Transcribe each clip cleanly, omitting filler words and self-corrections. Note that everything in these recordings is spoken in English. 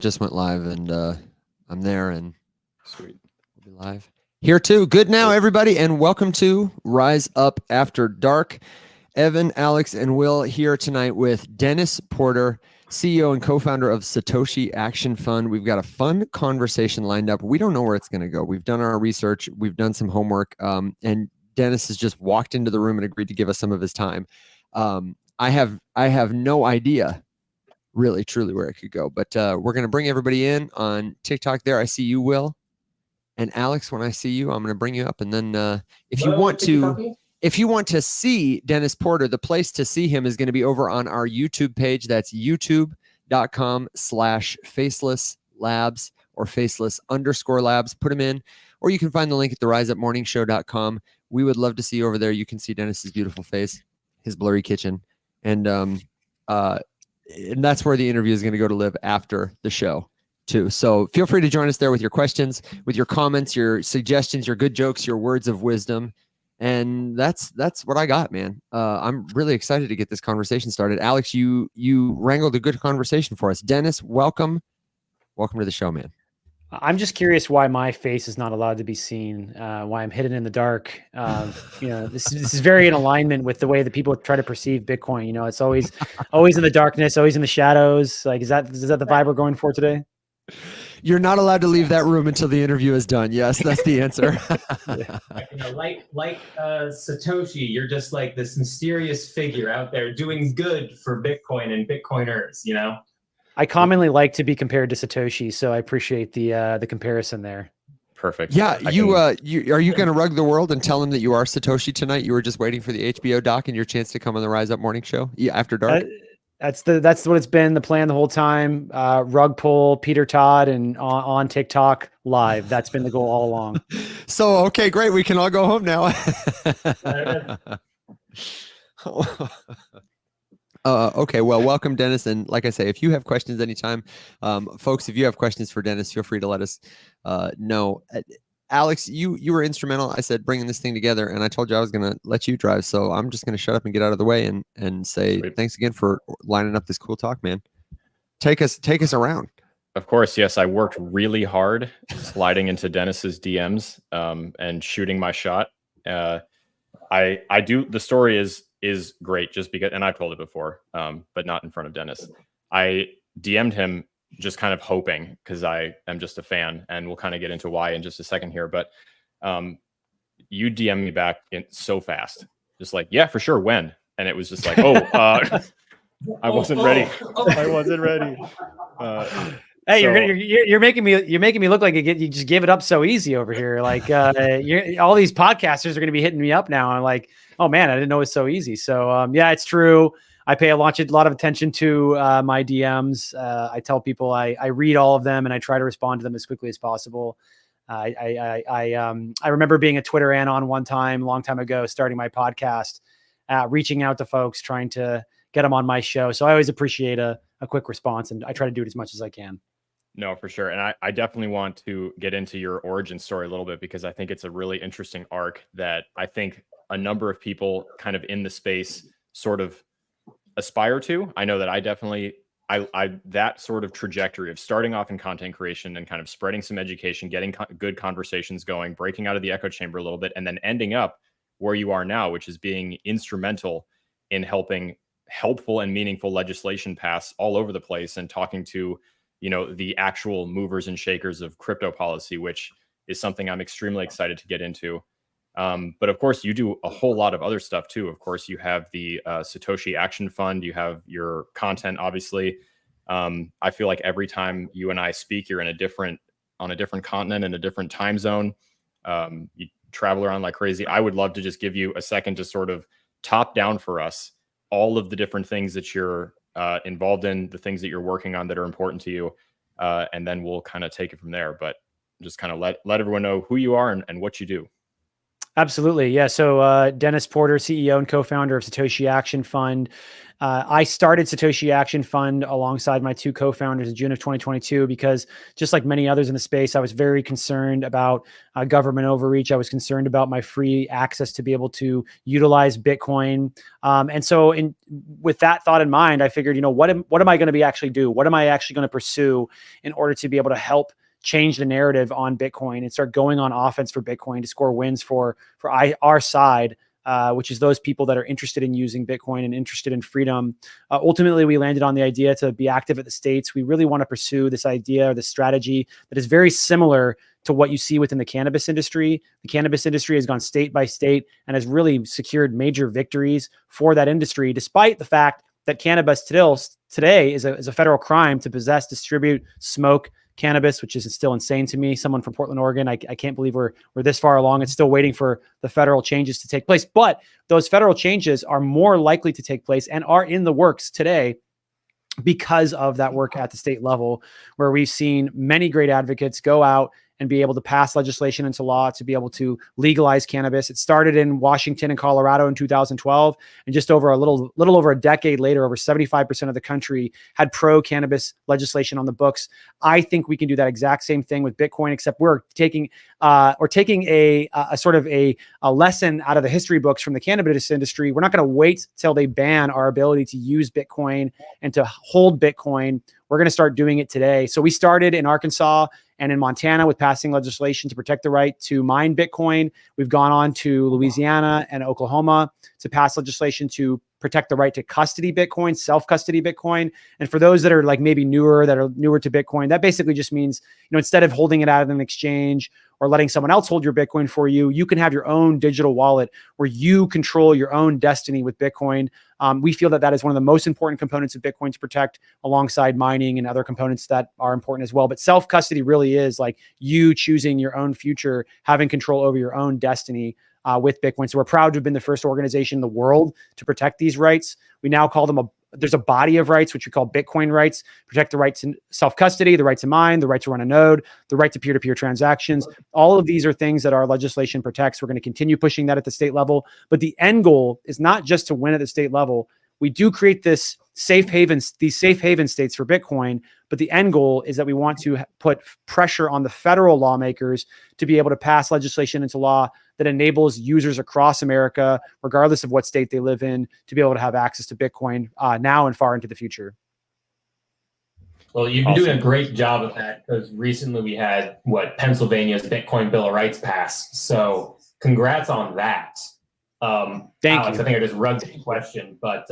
Just went live, and I'm there, and Sweet. we'll be live here too. Good now, everybody, and welcome to Rise Up After Dark. Evan, Alex, and Will here tonight with Dennis Porter, CEO and co-founder of Satoshi Action Fund. We've got a fun conversation lined up. We don't know where it's going to go. We've done our research. We've done some homework, and Dennis has just walked into the room and agreed to give us some of his time. I have no idea really truly where it could go, but we're going to bring everybody in on TikTok there. I see you, Will, and Alex. When I see you, I'm going to bring you up, and then if you want to see Dennis Porter, the place to see him is going to be over on our YouTube page. That's youtube.com/Faceless Labs or Faceless_Labs. Put him in, or you can find the link at the riseupmorningshow.com. We would love to see you over there. You can see Dennis's beautiful face, his blurry kitchen, and that's where the interview is going to go to live after the show too. So feel free to join us there with your questions, with your comments, your suggestions, your good jokes, your words of wisdom. And that's what I got, man. I'm really excited to get this conversation started. Alex, you wrangled a good conversation for us. Dennis, welcome to the show, man. I'm just curious why my face is not allowed to be seen, why I'm hidden in the dark. This is very in alignment with the way that people try to perceive Bitcoin. You know, it's always in the darkness, always in the shadows. Like, is that the vibe we're going for today? You're not allowed to leave that room until the interview is done. Yes, that's the answer. Like Satoshi, you're just like this mysterious figure out there doing good for Bitcoin and Bitcoiners, you know? I commonly like to be compared to Satoshi, so I appreciate the comparison there. Perfect. Yeah, are you going to rug the world and tell him that you are Satoshi tonight? You were just waiting for the HBO doc and your chance to come on the Rise Up Morning Show after dark. That's what it's been the plan the whole time. Rug pull, Peter Todd, and on TikTok live. That's been the goal all along. So okay, great. We can all go home now. Okay, well, welcome, Dennis. And like I say, if you have questions anytime, folks, if you have questions for Dennis, feel free to let us know. Alex, you were instrumental, I said, bringing this thing together, and I told you I was going to let you drive, so I'm just going to shut up and get out of the way and say thanks again for lining up this cool talk, man. Take us around. Of course, yes. I worked really hard sliding into Dennis's DMs and shooting my shot. I do. The story is great just because, and I've told it before, but not in front of Dennis. I DM'd him just kind of hoping, because I am just a fan, and we'll kind of get into why in just a second here. But you DM me back so fast, just like, yeah, for sure. When? And it was just like, I wasn't ready. I wasn't ready. Hey, you're making me look like you just gave it up so easy over here. Like all these podcasters are going to be hitting me up now. I'm like, oh man, I didn't know it was so easy. So yeah, it's true. I pay a lot of attention to my DMs. I tell people I read all of them and I try to respond to them as quickly as possible. I remember being a Twitter anon one time, a long time ago, starting my podcast, reaching out to folks, trying to get them on my show. So I always appreciate a quick response, and I try to do it as much as I can. No, for sure. And I definitely want to get into your origin story a little bit, because I think it's a really interesting arc that I think a number of people kind of in the space sort of aspire to. I know that I definitely, that sort of trajectory of starting off in content creation and kind of spreading some education, getting good conversations going, breaking out of the echo chamber a little bit, and then ending up where you are now, which is being instrumental in helping helpful and meaningful legislation pass all over the place, and talking to, the actual movers and shakers of crypto policy, which is something I'm extremely excited to get into. But of course, you do a whole lot of other stuff too. Of course, you have the Satoshi Action Fund. You have your content, obviously. I feel like every time you and I speak, you're on a different continent, in a different time zone. You travel around like crazy. I would love to just give you a second to sort of top down for us all of the different things that you're involved in, the things that you're working on that are important to you, and then we'll kind of take it from there. But just kind of let everyone know who you are and what you do. Absolutely. Yeah. So Dennis Porter, CEO and co-founder of Satoshi Action Fund. I started Satoshi Action Fund alongside my two co-founders in June of 2022 because, just like many others in the space, I was very concerned about government overreach. I was concerned about my free access to be able to utilize Bitcoin. And so with that thought in mind, I figured, what am I going to be actually do? What am I actually going to pursue in order to be able to help change the narrative on Bitcoin and start going on offense for Bitcoin to score wins for our side, which is those people that are interested in using Bitcoin and interested in freedom. Ultimately, we landed on the idea to be active at the states. We really want to pursue this idea or this strategy that is very similar to what you see within the cannabis industry. The cannabis industry has gone state by state and has really secured major victories for that industry, despite the fact that cannabis today is a federal crime to possess, distribute, smoke cannabis, which is still insane to me. Someone from Portland, Oregon, I can't believe we're this far along. It's still waiting for the federal changes to take place. But those federal changes are more likely to take place and are in the works today because of that work at the state level, where we've seen many great advocates go out and be able to pass legislation into law to be able to legalize cannabis. It started in Washington and Colorado in 2012, and just over a little over a decade later, over 75% of the country had pro-cannabis legislation on the books. I think we can do that exact same thing with Bitcoin, except we're taking a sort of a lesson out of the history books from the cannabis industry. We're not going to wait till they ban our ability to use Bitcoin and to hold Bitcoin. We're going to start doing it today. So we started in Arkansas and in Montana with passing legislation to protect the right to mine Bitcoin. We've gone on to Louisiana and Oklahoma to pass legislation to protect the right to custody Bitcoin, self-custody Bitcoin. And for those that are like maybe newer to Bitcoin, that basically just means, instead of holding it out of an exchange or letting someone else hold your Bitcoin for you, you can have your own digital wallet where you control your own destiny with Bitcoin. We feel that is one of the most important components of Bitcoin to protect, alongside mining and other components that are important as well. But self-custody really is like you choosing your own future, having control over your own destiny with Bitcoin. So we're proud to have been the first organization in the world to protect these rights. We now call them there's a body of rights, which we call Bitcoin rights, protect the right to self-custody, the right to mine, the right to run a node, the right to peer-to-peer transactions. All of these are things that our legislation protects. We're going to continue pushing that at the state level. But the end goal is not just to win at the state level. We do create these safe haven states for Bitcoin, but the end goal is that we want to put pressure on the federal lawmakers to be able to pass legislation into law that enables users across America, regardless of what state they live in, to be able to have access to Bitcoin now and far into the future. Well, you've been doing a great job of that, because recently we had Pennsylvania's Bitcoin Bill of Rights pass. So congrats on that. Thank Alex, you. I think I just rugged the question, but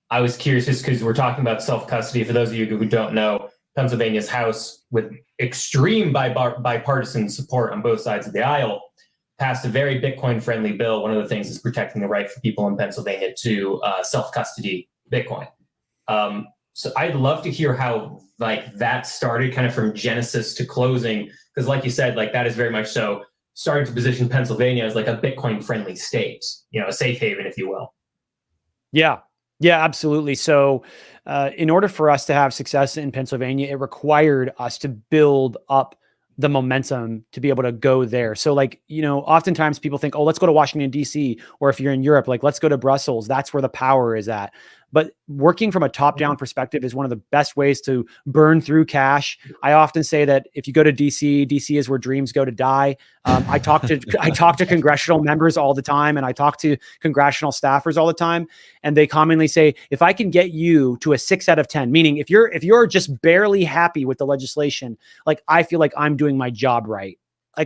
I was curious just because we're talking about self-custody. For those of you who don't know, Pennsylvania's House, with extreme bipartisan support on both sides of the aisle, passed a very Bitcoin-friendly bill. One of the things is protecting the right for people in Pennsylvania to self-custody Bitcoin. So I'd love to hear how that started, kind of from genesis to closing, because like you said, that is very much so starting to position Pennsylvania as like a Bitcoin-friendly state, a safe haven, if you will. Yeah, absolutely. So in order for us to have success in Pennsylvania, it required us to build up the momentum to be able to go there. So oftentimes people think, oh, let's go to Washington, D.C., or if you're in Europe, let's go to Brussels. That's where the power is at. But working from a top-down perspective is one of the best ways to burn through cash. I often say that if you go to DC is where dreams go to die. I talk to congressional members all the time, and I talk to congressional staffers all the time, and they commonly say, if I can get you to a 6 out of 10, meaning if you're just barely happy with the legislation, I feel like I'm doing my job right.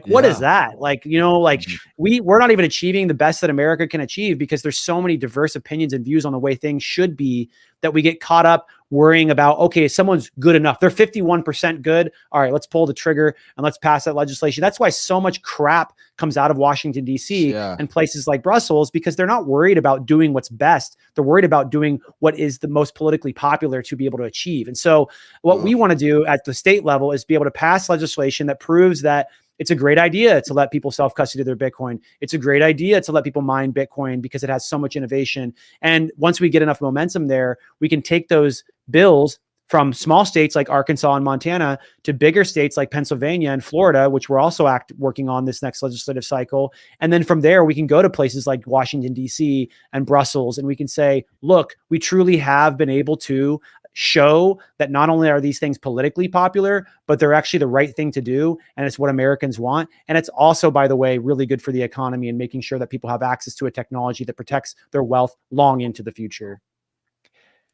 What is that? We're not even achieving the best that America can achieve, because there's so many diverse opinions and views on the way things should be, that we get caught up worrying about, okay, someone's good enough. They're 51% good. All right, let's pull the trigger and let's pass that legislation. That's why so much crap comes out of Washington, D.C. and places like Brussels, because they're not worried about doing what's best. They're worried about doing what is the most politically popular to be able to achieve. And so what we want to do at the state level is be able to pass legislation that proves that it's a great idea to let people self-custody their Bitcoin. It's a great idea to let people mine Bitcoin because it has so much innovation. And once we get enough momentum there, we can take those bills, from small states like Arkansas and Montana to bigger states like Pennsylvania and Florida, which we're also working on this next legislative cycle. And then from there, we can go to places like Washington, D.C. and Brussels, and we can say, look, we truly have been able to show that not only are these things politically popular, but they're actually the right thing to do. And it's what Americans want. And it's also, by the way, really good for the economy and making sure that people have access to a technology that protects their wealth long into the future.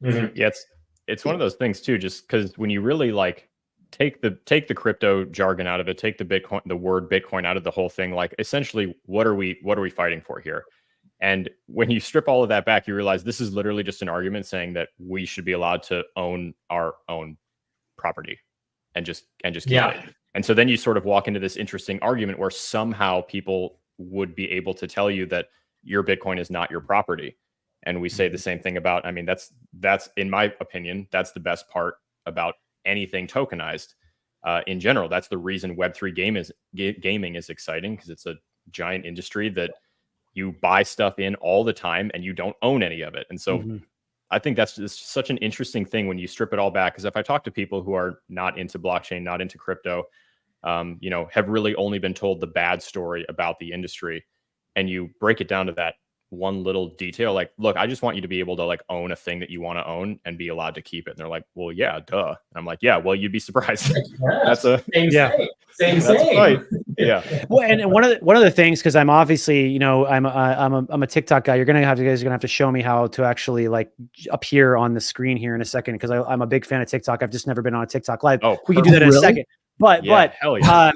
Mm-hmm. Yeah, it's one of those things too, just because when you really like take the crypto jargon out of it, take the word Bitcoin out of the whole thing, like essentially what are we fighting for here? And when you strip all of that back, you realize this is literally just an argument saying that we should be allowed to own our own property and just keep it. And so then you sort of walk into this interesting argument where somehow people would be able to tell you that your Bitcoin is not your property. And we say the same thing about, I mean, that's in my opinion, that's the best part about anything tokenized in general. That's the reason Web3 gaming is exciting, because it's a giant industry that you buy stuff in all the time and you don't own any of it. And so I think that's just such an interesting thing when you strip it all back. Because if I talk to people who are not into blockchain, not into crypto, have really only been told the bad story about the industry, and you break it down to that one little detail, like, look, I just want you to be able to like own a thing that you want to own and be allowed to keep it. And they're like, well, yeah, duh. And I'm like, yeah, well, you'd be surprised. That's a same. Right. Yeah. Well, and one of the things, because I'm obviously, I'm a TikTok guy. You guys are gonna have to show me how to actually like appear on the screen here in a second, because I'm a big fan of TikTok. I've just never been on a TikTok live. Oh, we can do that in a second. But hell yeah.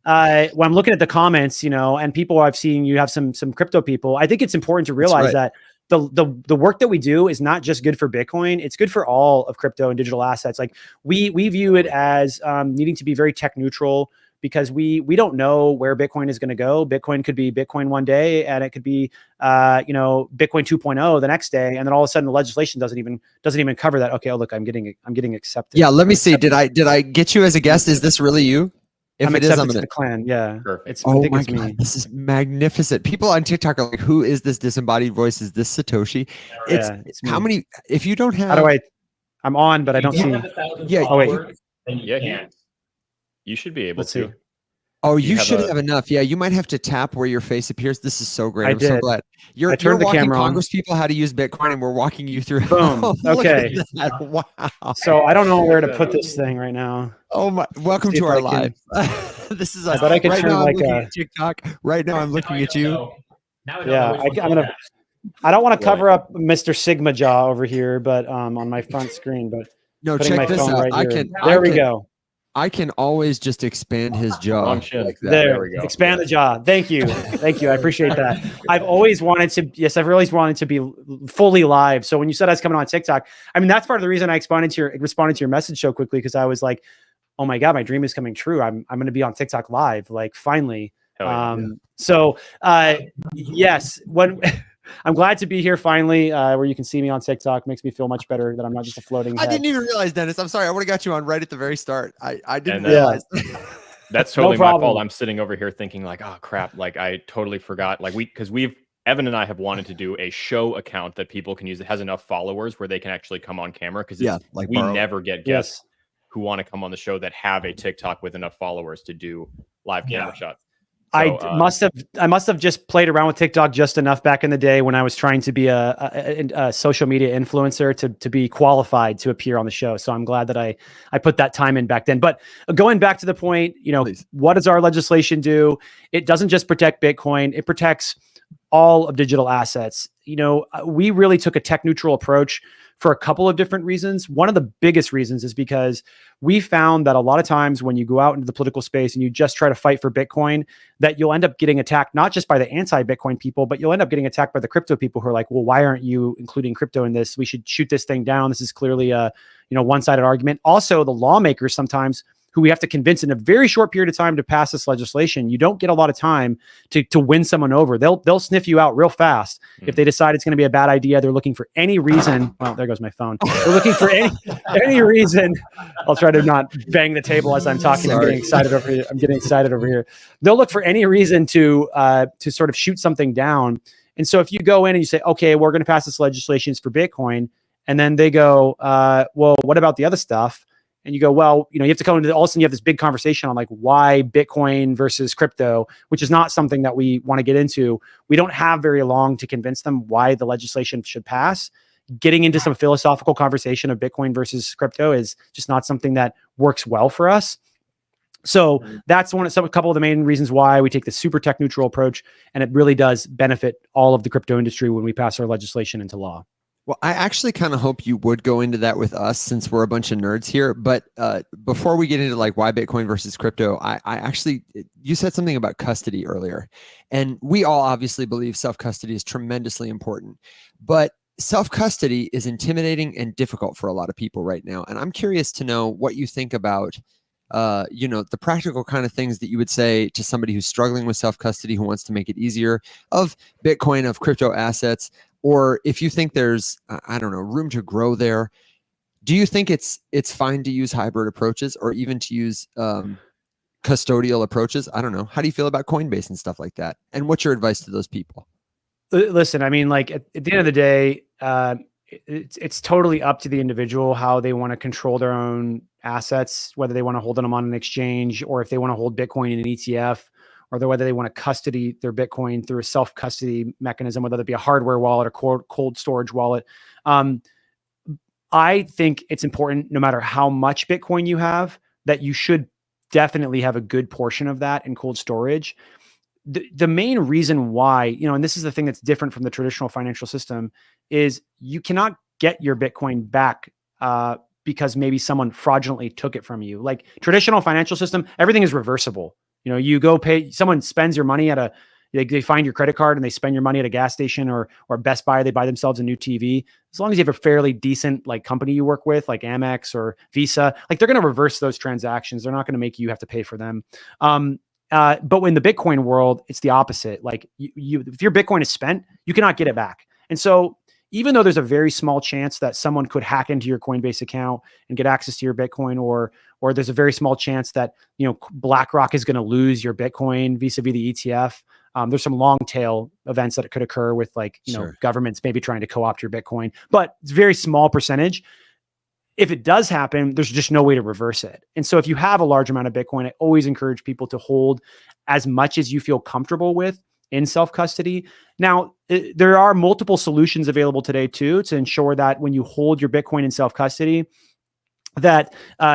When I'm looking at the comments, and people I've seen, you have some crypto people. I think it's important to realize that the work that we do is not just good for Bitcoin. It's good for all of crypto and digital assets. Like we view it as needing to be very tech neutral, because we don't know where Bitcoin is going to go. Bitcoin could be Bitcoin one day, and it could be Bitcoin 2.0 the next day, and then all of a sudden the legislation doesn't even cover that. Okay, look, I'm getting accepted. Yeah, let me see. Did I get you as a guest? Is this really you? If I'm accepted to the clan. Yeah. Perfect. Oh my God, this is magnificent. People on TikTok are like, who is this disembodied voice? Is this Satoshi? It's how many, if you don't have, how do I'm on, but I don't see. Yeah. Oh, wait. You should be able to. Oh, you should have enough. Yeah, you might have to tap where your face appears. This is so great. I'm so glad. You're walking Congress people how to use Bitcoin, and we're walking you through. Boom. Okay. Wow. So I don't know where to put this thing right now. Oh my! Welcome to our live. This is us. But I can right turn now, like I'm looking at TikTok. Right now, I'm looking at you. I don't want to cover up Mr. Sigma Jaw over here, but on my front screen. But no, check this out. Right there we go. I can always just expand his jaw. Like there we go. Expand the jaw. Thank you. Thank you. I appreciate that. I've always wanted to be fully live. So when you said I was coming on TikTok, I mean, that's part of the reason I responded to your message so quickly, because I was like, oh my God, my dream is coming true. I'm going to be on TikTok live, like finally. So yes, I'm glad to be here finally, where you can see me on TikTok. Makes me feel much better that I'm not just a floating head. I didn't even realize, Dennis. I'm sorry. I would have got you on right at the very start. I didn't realize. That's totally my fault. I'm sitting over here thinking like, oh crap, like I totally forgot. Like Evan and I have wanted to do a show account that people can use that has enough followers where they can actually come on camera, because we never get guests who want to come on the show that have a TikTok with enough followers to do live camera shots. So, I must have just played around with TikTok just enough back in the day when I was trying to be a social media influencer to be qualified to appear on the show. So I'm glad that I put that time in back then. But going back to the point, what does our legislation do? It doesn't just protect Bitcoin; it protects all of digital assets. We really took a tech neutral approach for a couple of different reasons. One of the biggest reasons is because we found that a lot of times when you go out into the political space and you just try to fight for Bitcoin, that you'll end up getting attacked, not just by the anti-Bitcoin people, but you'll end up getting attacked by the crypto people who are like, well, why aren't you including crypto in this? We should shoot this thing down. This is clearly a one-sided argument. Also, the lawmakers sometimes, who we have to convince in a very short period of time to pass this legislation, you don't get a lot of time to win someone over. They'll sniff you out real fast if they decide it's going to be a bad idea. They're looking for any reason. Well, there goes my phone. They're looking for any reason. I'll try to not bang the table as I'm talking. Sorry. I'm getting excited over here. They'll look for any reason to sort of shoot something down. And so if you go in and you say, okay, we're going to pass this legislation for Bitcoin, And then they go, well, what about the other stuff? And you go, well, you have to come into all of a sudden you have this big conversation on like why Bitcoin versus crypto, which is not something that we want to get into. We don't have very long to convince them why the legislation should pass. Getting into some philosophical conversation of Bitcoin versus crypto is just not something that works well for us. So that's a couple of the main reasons why we take the super tech neutral approach, and it really does benefit all of the crypto industry when we pass our legislation into law. Well, I actually kind of hope you would go into that with us since we're a bunch of nerds here. But before we get into like why Bitcoin versus crypto, you said something about custody earlier, and we all obviously believe self-custody is tremendously important, but self-custody is intimidating and difficult for a lot of people right now. And I'm curious to know what you think about, the practical kind of things that you would say to somebody who's struggling with self-custody, who wants to make it easier, of Bitcoin, of crypto assets, or if you think there's, I don't know, room to grow there. Do you think it's fine to use hybrid approaches or even to use custodial approaches? I don't know. How do you feel about Coinbase and stuff like that? And what's your advice to those people? Listen, I mean, like at the end of the day, it's totally up to the individual how they want to control their own assets, whether they want to hold them on an exchange or if they want to hold Bitcoin in an ETF, or whether they want to custody their Bitcoin through a self-custody mechanism, whether it be a hardware wallet or cold storage wallet. I think it's important, no matter how much Bitcoin you have, that you should definitely have a good portion of that in cold storage. The main reason why, and this is the thing that's different from the traditional financial system, is you cannot get your Bitcoin back because maybe someone fraudulently took it from you. Like traditional financial system, everything is reversible. You go pay, someone spends your money at they find your credit card and they spend your money at a gas station or Best Buy, they buy themselves a new TV. As long as you have a fairly decent like company you work with, like Amex or Visa, like they're going to reverse those transactions. They're not going to make you have to pay for them. But in the Bitcoin world, it's the opposite. Like if your Bitcoin is spent, you cannot get it back. And so even though there's a very small chance that someone could hack into your Coinbase account and get access to your Bitcoin, or there's a very small chance that, BlackRock is going to lose your Bitcoin vis-a-vis the ETF. There's some long tail events that could occur with Sure. governments maybe trying to co-opt your Bitcoin, but it's a very small percentage. If it does happen, there's just no way to reverse it. And so if you have a large amount of Bitcoin, I always encourage people to hold as much as you feel comfortable with in self-custody. Now, there are multiple solutions available today too, to ensure that when you hold your Bitcoin in self-custody, that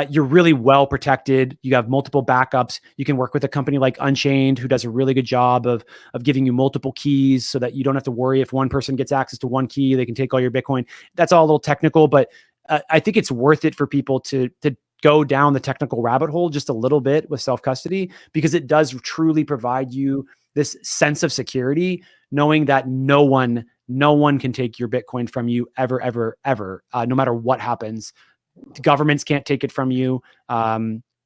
you're really well protected. You have multiple backups. You can work with a company like Unchained, who does a really good job of giving you multiple keys so that you don't have to worry if one person gets access to one key, they can take all your Bitcoin. That's all a little technical, but I think it's worth it for people to go down the technical rabbit hole just a little bit with self-custody, because it does truly provide you this sense of security, knowing that no one can take your Bitcoin from you ever, ever, ever, no matter what happens. Governments can't take it from you.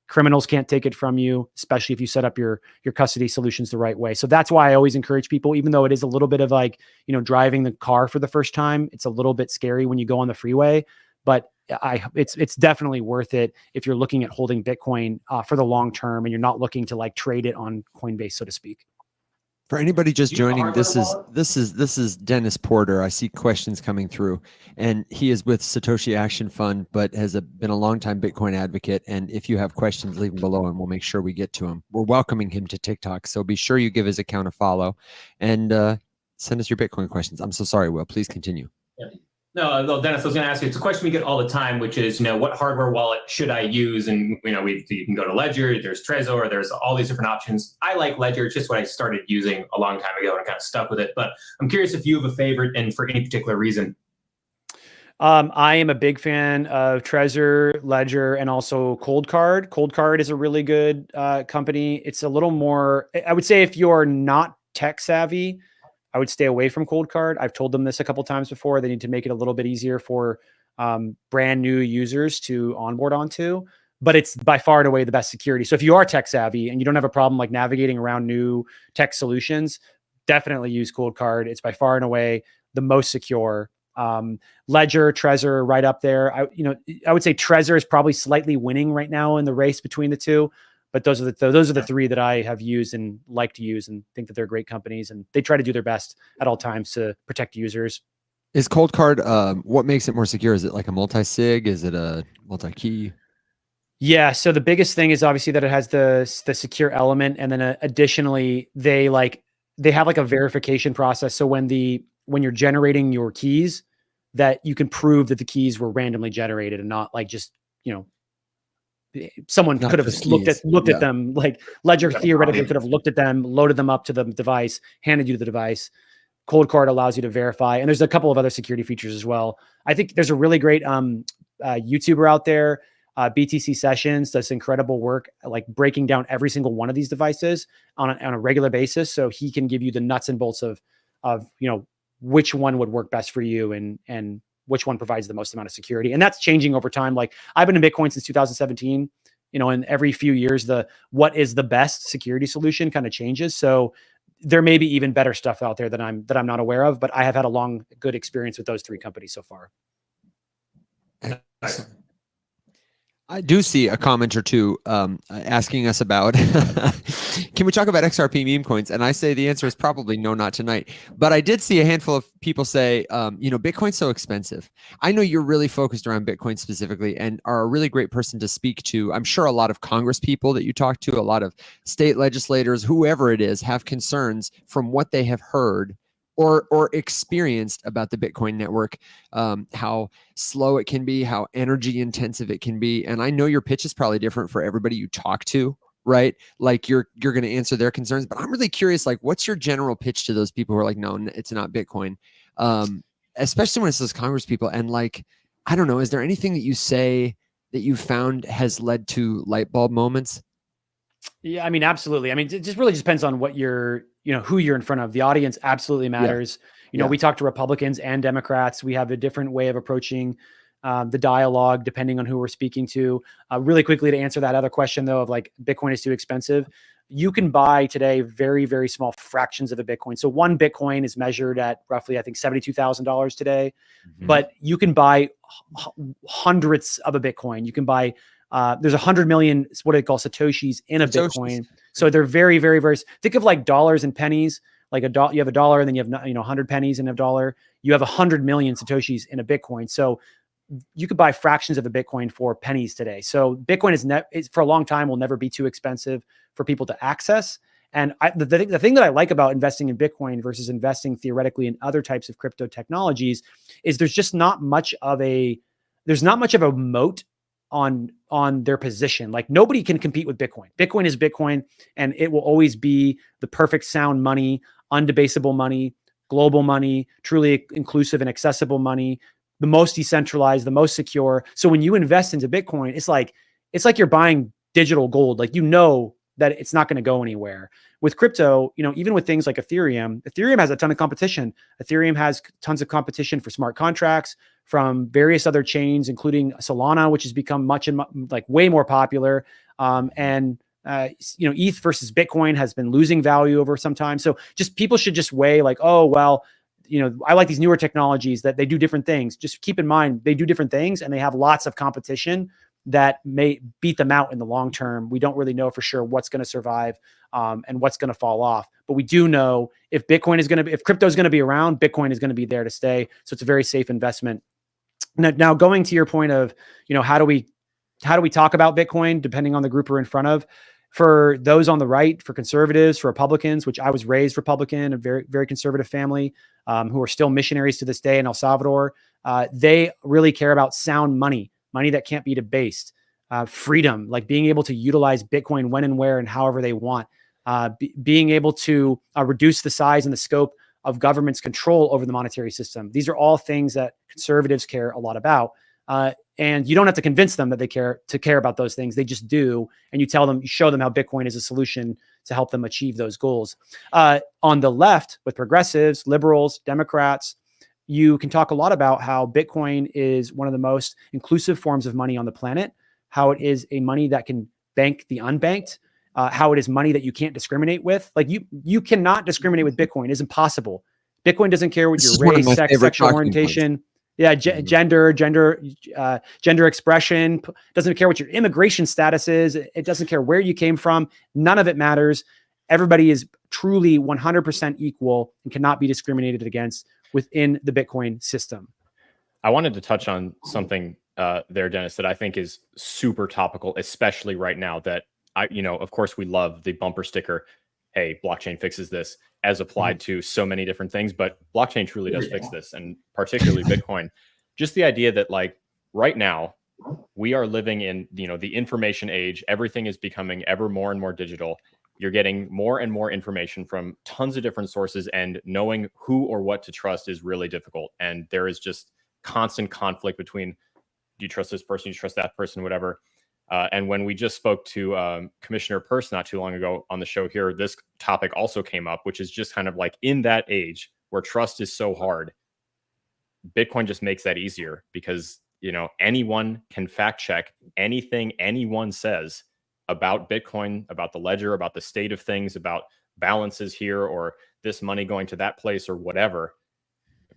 Criminals can't take it from you, especially if you set up your custody solutions the right way. So that's why I always encourage people, even though it is a little bit of like, driving the car for the first time, it's a little bit scary when you go on the freeway, but it's definitely worth it if you're looking at holding Bitcoin for the long term and you're not looking to like trade it on Coinbase, so to speak. For anybody just joining, this is Dennis Porter. I see questions coming through, and he is with Satoshi Action Fund, but has been a longtime Bitcoin advocate. And if you have questions, leave them below, and we'll make sure we get to them. We're welcoming him to TikTok, so be sure you give his account a follow, and send us your Bitcoin questions. I'm so sorry, Will. Please continue. Yeah. No, Dennis, I was going to ask you, it's a question we get all the time, which is, what hardware wallet should I use? And, you can go to Ledger, there's Trezor, there's all these different options. I like Ledger. It's just what I started using a long time ago and kind of stuck with it. But I'm curious if you have a favorite and for any particular reason. I am a big fan of Trezor, Ledger, and also Cold Card. Cold Card is a really good company. It's a little more, I would say if you're not tech savvy, I would stay away from Cold Card. I've told them this a couple of times before. They need to make it a little bit easier for brand new users to onboard onto, but it's by far and away the best security. So if you are tech savvy and you don't have a problem like navigating around new tech solutions, definitely use Cold Card. It's by far and away the most secure. Ledger, Trezor, right up there. I would say Trezor is probably slightly winning right now in the race between the two. But those are the three that I have used and like to use and think that they're great companies, and they try to do their best at all times to protect users. Is cold card, what makes it more secure? Is it like a multi-sig? Is it a multi-key? Yeah. So the biggest thing is obviously that it has the secure element. And then additionally, they have like a verification process. So when you're generating your keys, that you can prove that the keys were randomly generated and not like just, someone Not could have just looked keys. at them, like Ledger theoretically could have looked at them, loaded them up to the device, handed you the device. Cold card allows you to verify. And there's a couple of other security features as well. I think there's a really great YouTuber out there, BTC Sessions, does incredible work, like breaking down every single one of these devices on a regular basis. So he can give you the nuts and bolts of which one would work best for you and which one provides the most amount of security. And that's changing over time. Like I've been in Bitcoin since 2017, and every few years, what is the best security solution kind of changes. So there may be even better stuff out there that I'm not aware of, but I have had a good experience with those three companies so far. Nice. I do see a comment or two asking us about, can we talk about XRP meme coins? And I say the answer is probably no, not tonight. But I did see a handful of people say, Bitcoin's so expensive. I know you're really focused around Bitcoin specifically and are a really great person to speak to. I'm sure a lot of Congress people that you talk to, a lot of state legislators, whoever it is, have concerns from what they have heard or experienced about the Bitcoin network, how slow it can be, how energy intensive it can be. And I know your pitch is probably different for everybody you talk to, right? Like you're going to answer their concerns, but I'm really curious, like what's your general pitch to those people who are like, no, it's not Bitcoin, especially when it's those Congress people. And like, I don't know, is there anything that you say that you found has led to light bulb moments? Yeah, I mean, absolutely. I mean, it just really depends on what who you're in front of. The audience absolutely matters. We talk to Republicans and Democrats. We have a different way of approaching the dialogue depending on who we're speaking to. Really quickly to answer that other question though, of like Bitcoin is too expensive. You can buy today very, very small fractions of a Bitcoin. So one Bitcoin is measured at roughly, I think, $72,000 today, but you can buy hundreds of a Bitcoin. You can buy there's 100 million, what they call Satoshis in a Bitcoin. So they're very, very, very, think of like dollars and pennies, like you have a dollar and then you have, 100 pennies in a dollar. You have 100 million Satoshis in a Bitcoin. So you could buy fractions of a Bitcoin for pennies today. So Bitcoin is for a long time will never be too expensive for people to access. And the thing that I like about investing in Bitcoin versus investing theoretically in other types of crypto technologies is there's not much of a moat on their position. Like nobody can compete with Bitcoin. Bitcoin is Bitcoin, and it will always be the perfect sound money, undebasable money, global money, truly inclusive and accessible money, the most decentralized, the most secure. So when you invest into Bitcoin, it's like you're buying digital gold. Like that it's not going to go anywhere. With crypto, even with things like Ethereum has a ton of competition. Ethereum has tons of competition for smart contracts from various other chains, including Solana, which has become way more popular. ETH versus Bitcoin has been losing value over some time. So just people should just weigh like, oh, well, I like these newer technologies that they do different things. Just keep in mind, they do different things and they have lots of competition that may beat them out in the long term. We don't really know for sure what's going to survive and what's going to fall off. But we do know if crypto is going to be around, Bitcoin is going to be there to stay. So it's a very safe investment. Now going to your point of, how do we talk about Bitcoin depending on the group we're in front of? For those on the right, for conservatives, for Republicans, which I was raised Republican, a very, very conservative family, who are still missionaries to this day in El Salvador, they really care about sound money that can't be debased, freedom, like being able to utilize Bitcoin when and where and however they want, being able to reduce the size and the scope of government's control over the monetary system. These are all things that conservatives care a lot about. And you don't have to convince them that they care about those things. They just do. And you show them how Bitcoin is a solution to help them achieve those goals. On the left, with progressives, liberals, Democrats, you can talk a lot about how Bitcoin is one of the most inclusive forms of money on the planet, how it is a money that can bank the unbanked, how it is money that you can't discriminate with. Like you cannot discriminate with Bitcoin. It's impossible. Bitcoin doesn't care what your race, sex, sexual orientation, gender expression, doesn't care what your immigration status is. It doesn't care where you came from. None of it matters. Everybody is truly 100% equal and cannot be discriminated against within the Bitcoin system. I wanted to touch on something there, Dennis, that I think is super topical, especially right now. That of course, we love the bumper sticker, "Hey, blockchain fixes this," as applied to so many different things, but blockchain truly does fix this, and particularly Bitcoin. Just the idea that, like, right now we are living in the information age. Everything is becoming ever more and more digital. You're getting more and more information from tons of different sources, and knowing who or what to trust is really difficult. And there is just constant conflict between, do you trust this person, you trust that person, whatever. And when we just spoke to Commissioner Peirce not too long ago on the show here, this topic also came up, which is just kind of like, in that age where trust is so hard, Bitcoin just makes that easier, because anyone can fact check anything anyone says about Bitcoin, about the ledger, about the state of things, about balances here, or this money going to that place, or whatever,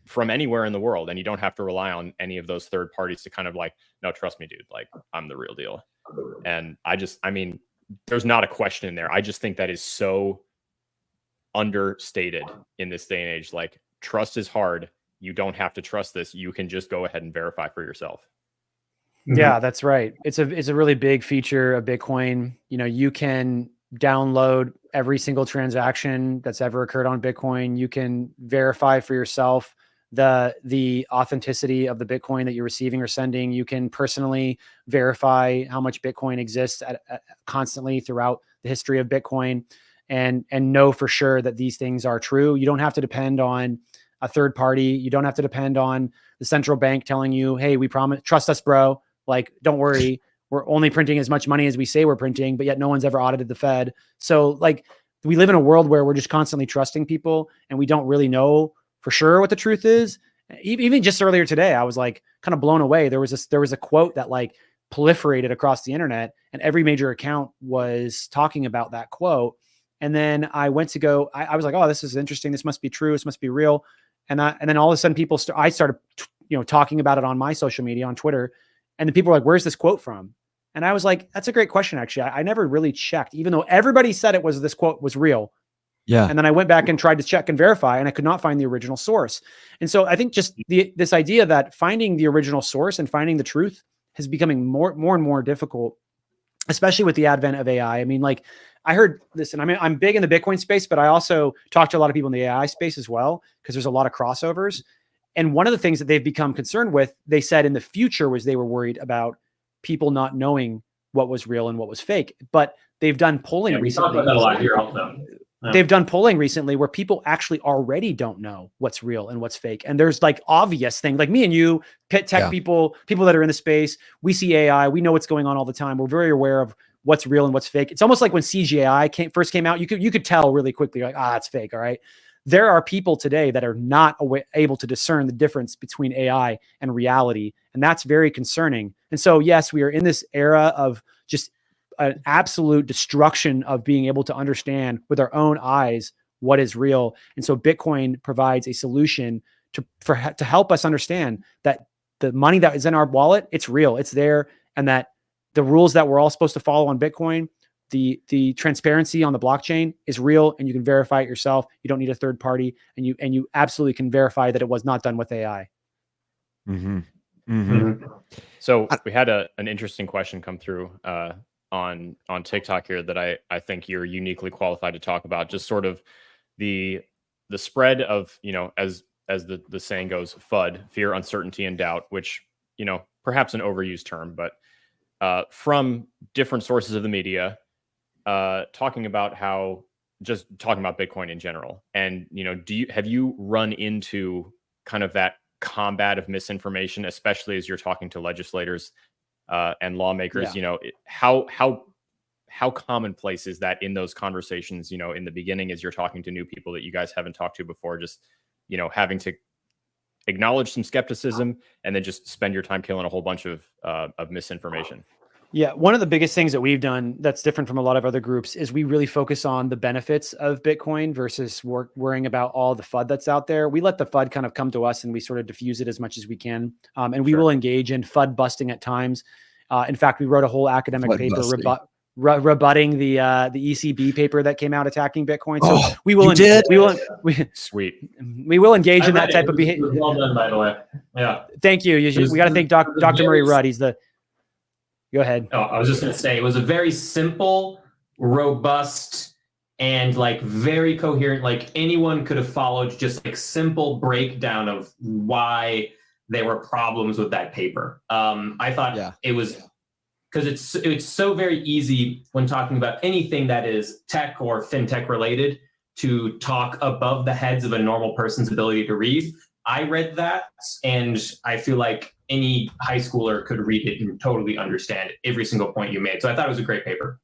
from anywhere in the world. And you don't have to rely on any of those third parties to kind of like, no, trust me, dude, like, I'm the real deal. And I mean, there's not a question in there. I just think that is so understated in this day and age. Like, trust is hard. You don't have to trust this. You can just go ahead and verify for yourself. Yeah, that's right. It's a really big feature of Bitcoin. You can download every single transaction that's ever occurred on Bitcoin. You can verify for yourself the authenticity of the Bitcoin that you're receiving or sending. You can personally verify how much Bitcoin exists constantly throughout the history of Bitcoin, and know for sure that these things are true. You don't have to depend on a third party. You don't have to depend on the central bank telling you, "Hey, we promise, trust us, bro. Like, don't worry. We're only printing as much money as we say we're printing," but yet no one's ever audited the Fed. So, like, we live in a world where we're just constantly trusting people, and we don't really know for sure what the truth is. Even just earlier today, I was like kind of blown away. There was a quote that like proliferated across the internet, and every major account was talking about that quote. And then I went to go, I was like, "Oh, this is interesting. This must be true. This must be real." And then all of a sudden I started, talking about it on my social media, on Twitter. And the people were like, "Where's this quote from?" And I was like, "That's a great question. Actually, I never really checked, even though everybody said this quote was real." Yeah. And then I went back and tried to check and verify, and I could not find the original source. And so I think just this idea that finding the original source and finding the truth is becoming more and more difficult, especially with the advent of AI. I mean, like, I heard this, and I'm big in the Bitcoin space, but I also talk to a lot of people in the AI space as well, because there's a lot of crossovers. And one of the things that they've become concerned with, they said in the future, was they were worried about people not knowing what was real and what was fake. But they've done polling recently. We talk about that a lot here also. They've done polling recently where people actually already don't know what's real and what's fake. And there's like obvious things, like me and you, tech people that are in the space, we see AI, we know what's going on all the time. We're very aware of what's real and what's fake. It's almost like when CGI first came out, you could tell really quickly, like, it's fake. All right. There are people today that are not able to discern the difference between AI and reality. And that's very concerning. And so, yes, we are in this era of just an absolute destruction of being able to understand with our own eyes what is real. And so Bitcoin provides a solution to help us understand that the money that is in our wallet, it's real, it's there, and that the rules that we're all supposed to follow on Bitcoin, the transparency on the blockchain is real, and you can verify it yourself. You don't need a third party, and you absolutely can verify that it was not done with AI. Mm-hmm. Mm-hmm. So we had an interesting question come through on TikTok here that I think you're uniquely qualified to talk about. Just sort of the spread of, as the saying goes, FUD, fear, uncertainty, and doubt, which, perhaps an overused term, but from different sources of the media, talking about Bitcoin in general. And, have you run into kind of that combat of misinformation, especially as you're talking to legislators and lawmakers? Yeah. How commonplace is that in those conversations, in the beginning, as you're talking to new people that you guys haven't talked to before, just, having to acknowledge some skepticism and then just spend your time killing a whole bunch of misinformation? Yeah, one of the biggest things that we've done that's different from a lot of other groups is we really focus on the benefits of Bitcoin versus worrying about all the FUD that's out there. We let the FUD kind of come to us, and we sort of diffuse it as much as we can. And we will engage in FUD busting at times. In fact, we wrote a whole academic paper rebutting the ECB paper that came out attacking Bitcoin. So Oh, we will Sweet. we will engage in that type It of behavior. was well done, by the way. Yeah. Thank you. We got to thank Dr. Murray Rudd. He's the. Go ahead. Oh, I was just going to say it was a very simple, robust, and like very coherent. Like anyone could have followed just like simple breakdown of why there were problems with that paper. I thought it was because it's so very easy when talking about anything that is tech or fintech related to talk above the heads of a normal person's ability to read. I read that, and I feel like any high schooler could read it and totally understand every single point you made. So I thought it was a great paper.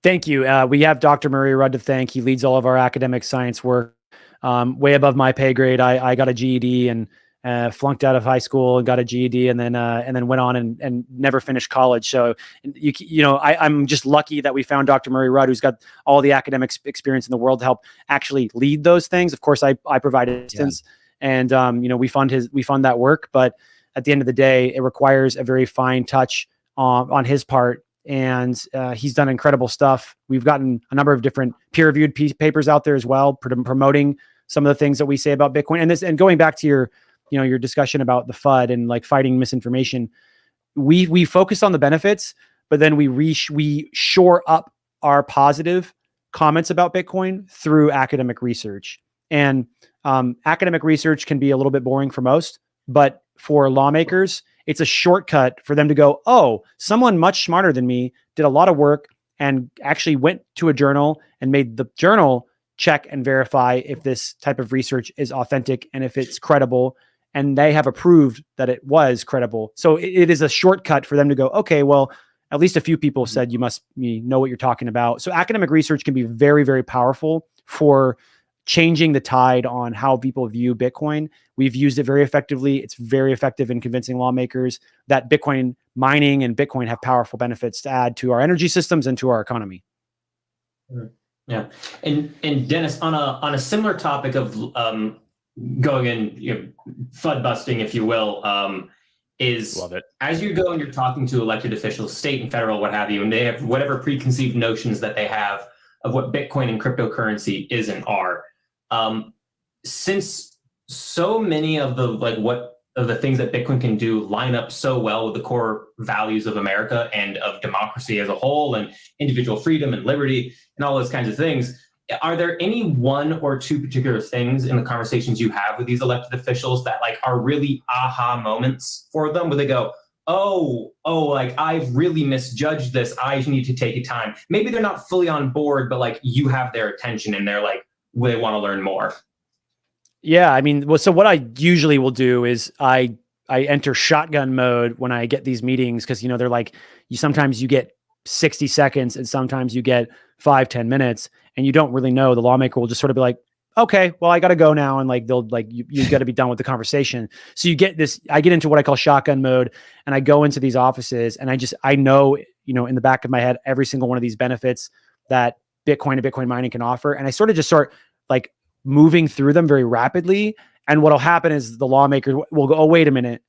Thank you. We have Dr. Murray Rudd to thank. He leads all of our academic science work. Way above my pay grade. I got a GED and flunked out of high school and got a GED, and then went on and never finished college. So I'm just lucky that we found Dr. Murray Rudd, who's got all the academic experience in the world to help actually lead those things. Of course, I provide assistance. And, we fund that work, but at the end of the day, it requires a very fine touch on his part. And he's done incredible stuff. We've gotten a number of different peer-reviewed papers out there as well, promoting some of the things that we say about Bitcoin. And going back to your discussion about the FUD and like fighting misinformation, we focus on the benefits, but then we shore up our positive comments about Bitcoin through academic research. And academic research can be a little bit boring for most, but for lawmakers, it's a shortcut for them to go, oh, someone much smarter than me did a lot of work and actually went to a journal and made the journal check and verify if this type of research is authentic and if it's credible. And they have approved that it was credible. So it is a shortcut for them to go, okay, well, at least a few people said you know what you're talking about. So academic research can be very, very powerful for changing the tide on how people view Bitcoin. We've used it very effectively. It's very effective in convincing lawmakers that Bitcoin mining and Bitcoin have powerful benefits to add to our energy systems and to our economy. Yeah. And Dennis, on a similar topic of going in, FUD busting, if you will, is Love it. As you go and you're talking to elected officials, state and federal, what have you, and they have whatever preconceived notions that they have of what Bitcoin and cryptocurrency is and are. Since so many of the things that Bitcoin can do line up so well with the core values of America and of democracy as a whole and individual freedom and liberty and all those kinds of things, are there any one or two particular things in the conversations you have with these elected officials that like are really aha moments for them where they go, oh, like I've really misjudged this. I need to take a time. Maybe they're not fully on board, but like you have their attention and they're like, they want to learn more. Yeah. I mean, well, so what I usually will do is I enter shotgun mode when I get these meetings. Cause they're like, sometimes you get 60 seconds and sometimes you get 5-10 minutes and you don't really know. The lawmaker will just sort of be like, okay, well, I got to go now. And like, they'll like, you got to be done with the conversation. So I get into what I call shotgun mode and I go into these offices and I know, in the back of my head, every single one of these benefits that Bitcoin and Bitcoin mining can offer. And I sort of just start like moving through them very rapidly. And what'll happen is the lawmakers will go, oh, wait a minute.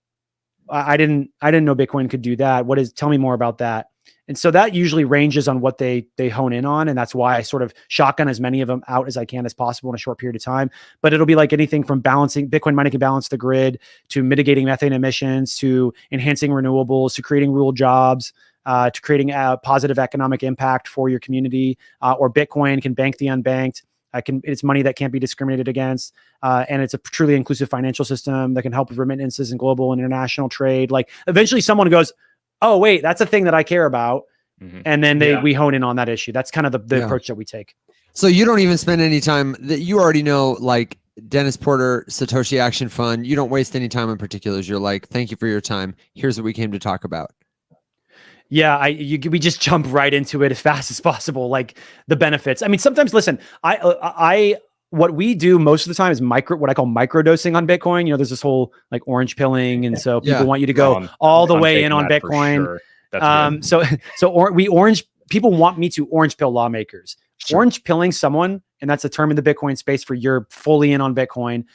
I didn't know Bitcoin could do that. Tell me more about that. And so that usually ranges on what they hone in on. And that's why I sort of shotgun as many of them out as I can as possible in a short period of time. But it'll be like anything from balancing Bitcoin mining can balance the grid to mitigating methane emissions, to enhancing renewables, to creating rural jobs, to creating a positive economic impact for your community, or Bitcoin can bank the unbanked. It's money that can't be discriminated against. And it's a truly inclusive financial system that can help with remittances and global and international trade. Like eventually someone goes, oh, wait, that's a thing that I care about. Mm-hmm. And then we hone in on that issue. That's kind of the approach that we take. So you don't even spend any time that you already know, like Dennis Porter, Satoshi Action Fund. You don't waste any time on particulars. You're like, thank you for your time. Here's what we came to talk about. Yeah, we just jump right into it as fast as possible, like the benefits. I mean, sometimes, listen, what we do most of the time is what I call microdosing on Bitcoin. There's this whole like orange pilling, and so people want you to go all the way in on Bitcoin. Sure. People want me to orange pill lawmakers. Sure. Orange pilling someone, and that's a term in the Bitcoin space for you're fully in on Bitcoin.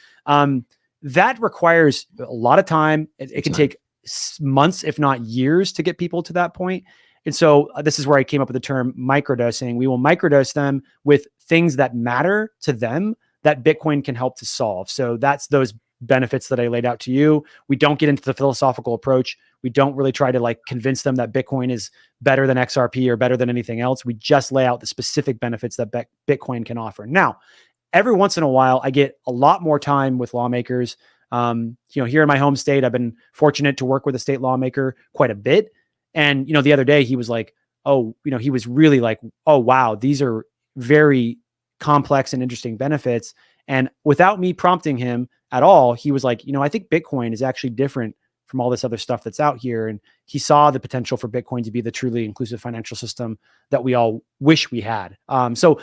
That requires a lot of time. It can take months, if not years, to get people to that point. And so this is where I came up with the term microdosing. We will microdose them with things that matter to them that Bitcoin can help to solve. So that's those benefits that I laid out to you. We don't get into the philosophical approach. We don't really try to like convince them that Bitcoin is better than XRP or better than anything else. We just lay out the specific benefits that Bitcoin can offer. Now, every once in a while, I get a lot more time with lawmakers. Here in my home state, I've been fortunate to work with a state lawmaker quite a bit. And, the other day he was like, he was really like, oh, wow, these are very complex and interesting benefits. And without me prompting him at all, he was like, I think Bitcoin is actually different from all this other stuff that's out here. And he saw the potential for Bitcoin to be the truly inclusive financial system that we all wish we had. So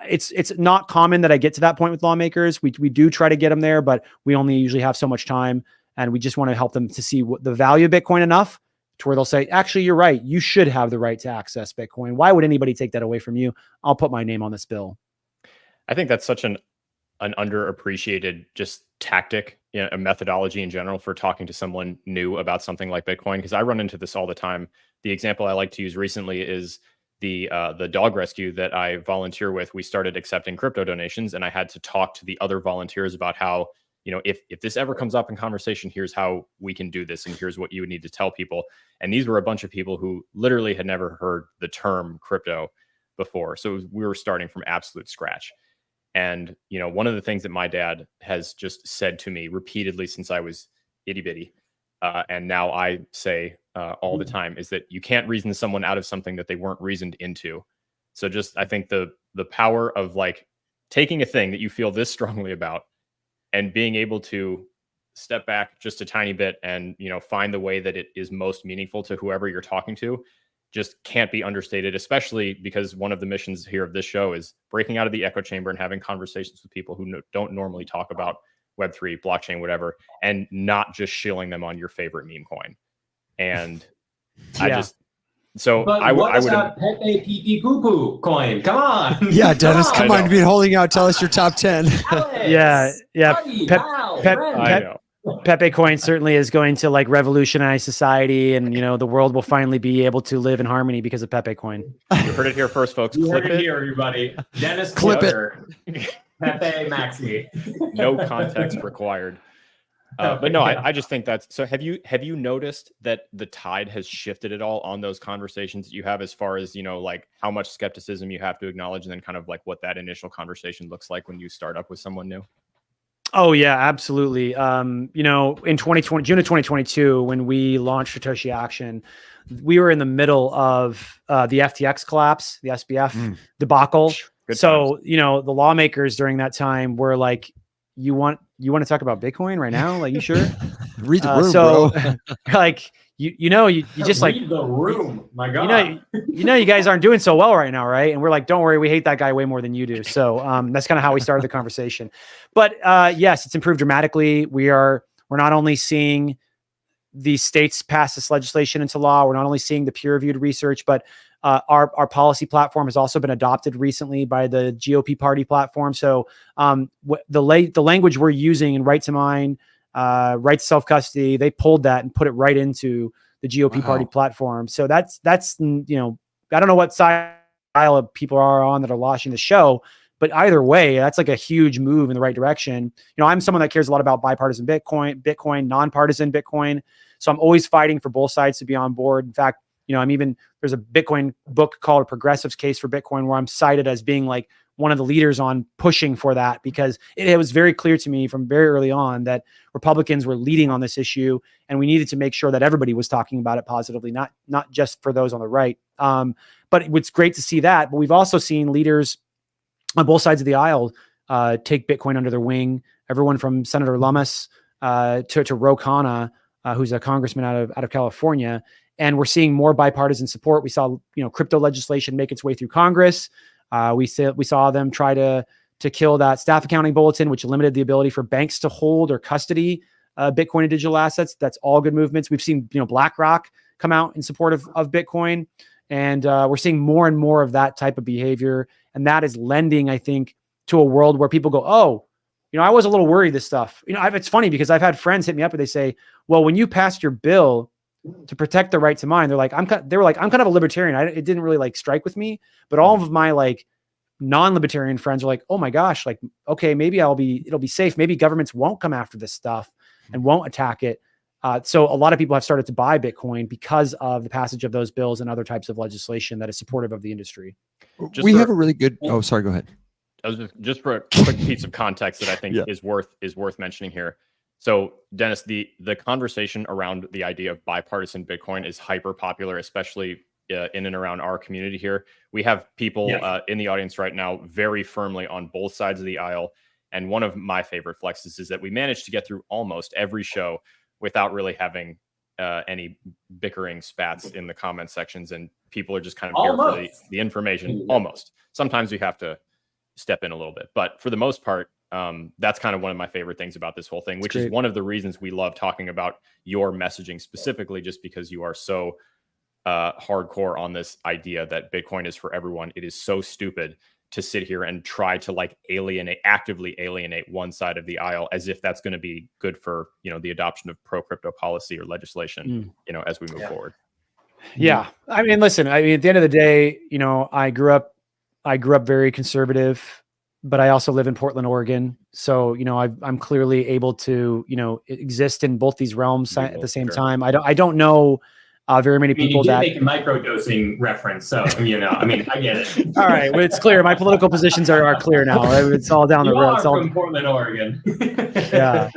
it's not common that I get to that point with lawmakers. We do try to get them there, but we only usually have so much time, and we just want to help them to see the value of Bitcoin enough to where they'll say, actually, you're right. You should have the right to access Bitcoin. Why would anybody take that away from you? I'll put my name on this bill. I think that's such an underappreciated just tactic, a methodology in general for talking to someone new about something like Bitcoin. Because I run into this all the time. The example I like to use recently is the dog rescue that I volunteer with. We started accepting crypto donations, and I had to talk to the other volunteers about how, if this ever comes up in conversation, here's how we can do this, and here's what you would need to tell people. And these were a bunch of people who literally had never heard the term crypto before. So we were starting from absolute scratch. And, one of the things that my dad has just said to me repeatedly since I was itty bitty, and now I say all the time, is that you can't reason someone out of something that they weren't reasoned into. So just, I think the power of like taking a thing that you feel this strongly about and being able to step back just a tiny bit and, find the way that it is most meaningful to whoever you're talking to just can't be understated, especially because one of the missions here of this show is breaking out of the echo chamber and having conversations with people who don't normally talk about Web3, blockchain, whatever, and not just shilling them on your favorite meme coin. And Yeah. I would have Pepe Pee Poo Poo coin. Come on. Yeah, Dennis, come on. You've been holding out. Tell us your top 10. Alex, Yeah. Buddy, Val, Brent. I know. Pepe coin certainly is going to like revolutionize society, and the world will finally be able to live in harmony because of Pepe coin. You heard it here first, folks. You Clip heard it. it here, everybody. Dennis Clip Clipper, Pepe Maxi. No context required. But no, I just think that's so. Have you noticed that the tide has shifted at all on those conversations that you have, as far as like how much skepticism you have to acknowledge, and then kind of like what that initial conversation looks like when you start up with someone new? Oh yeah, absolutely. In 2020, June of 2022, when we launched Satoshi Action, we were in the middle of the FTX collapse, the SBF debacle. Good so, the lawmakers during that time were like, you want to talk about Bitcoin right now? Like, you sure? Read the room, bro. Like, you just like read the room. My God. You guys aren't doing so well right now, right? And we're like, don't worry, we hate that guy way more than you do. So that's kind of how we started the conversation. But yes, it's improved dramatically. We're not only seeing the states pass this legislation into law, we're not only seeing the peer-reviewed research, but our policy platform has also been adopted recently by the GOP party platform. So the language we're using in right to mine, right to self-custody, they pulled that and put it right into the GOP party platform. So that's I don't know what side of people are on that are watching the show, but either way, that's like a huge move in the right direction. I'm someone that cares a lot about bipartisan Bitcoin, non-partisan Bitcoin. So I'm always fighting for both sides to be on board. In fact, there's a Bitcoin book called A Progressive's Case for Bitcoin, where I'm cited as being like one of the leaders on pushing for that, because it was very clear to me from very early on that Republicans were leading on this issue, and we needed to make sure that everybody was talking about it positively, not just for those on the right. But it's great to see that. But we've also seen leaders on both sides of the aisle take Bitcoin under their wing. Everyone from Senator Lummis to Ro Khanna, who's a congressman out of California. And we're seeing more bipartisan support. We saw, crypto legislation make its way through Congress. We saw them try to kill that staff accounting bulletin, which limited the ability for banks to hold or custody Bitcoin and digital assets. That's all good movements. We've seen, BlackRock come out in support of Bitcoin, and we're seeing more and more of that type of behavior. And that is lending, I think, to a world where people go, oh, I was a little worried this stuff. It's funny because I've had friends hit me up and they say, well, when you passed your bill, to protect the right to mine. They were like, I'm kind of a libertarian. It didn't really like strike with me, but all of my like non-libertarian friends are like, oh my gosh, like, okay, maybe it'll be safe. Maybe governments won't come after this stuff and won't attack it. So a lot of people have started to buy Bitcoin because of the passage of those bills and other types of legislation that is supportive of the industry. We have a really good, oh, sorry, go ahead. I was just for a quick piece of context that I think is worth mentioning here. So Dennis, the conversation around the idea of bipartisan Bitcoin is hyper popular, especially in and around our community here. We have people in the audience right now very firmly on both sides of the aisle. And one of my favorite flexes is that we managed to get through almost every show without really having any bickering spats in the comment sections. And people are just kind of here for the information. Almost. Sometimes we have to step in a little bit. But for the most part, that's kind of one of my favorite things about this whole thing, which is one of the reasons we love talking about your messaging specifically, just because you are so hardcore on this idea that Bitcoin is for everyone. It is so stupid to sit here and try to like actively alienate one side of the aisle as if that's going to be good for, the adoption of pro-crypto policy or legislation, as we move forward. Yeah. I mean, listen, at the end of the day, I grew up very conservative, but I also live in Portland, Oregon. So, I'm clearly able to, exist in both these realms at the same time. I don't know very many people you did make a microdosing reference. So, I get it. All right. Well, it's clear. My political positions are clear now. It's all down the road. It's all from Portland, Oregon. Yeah,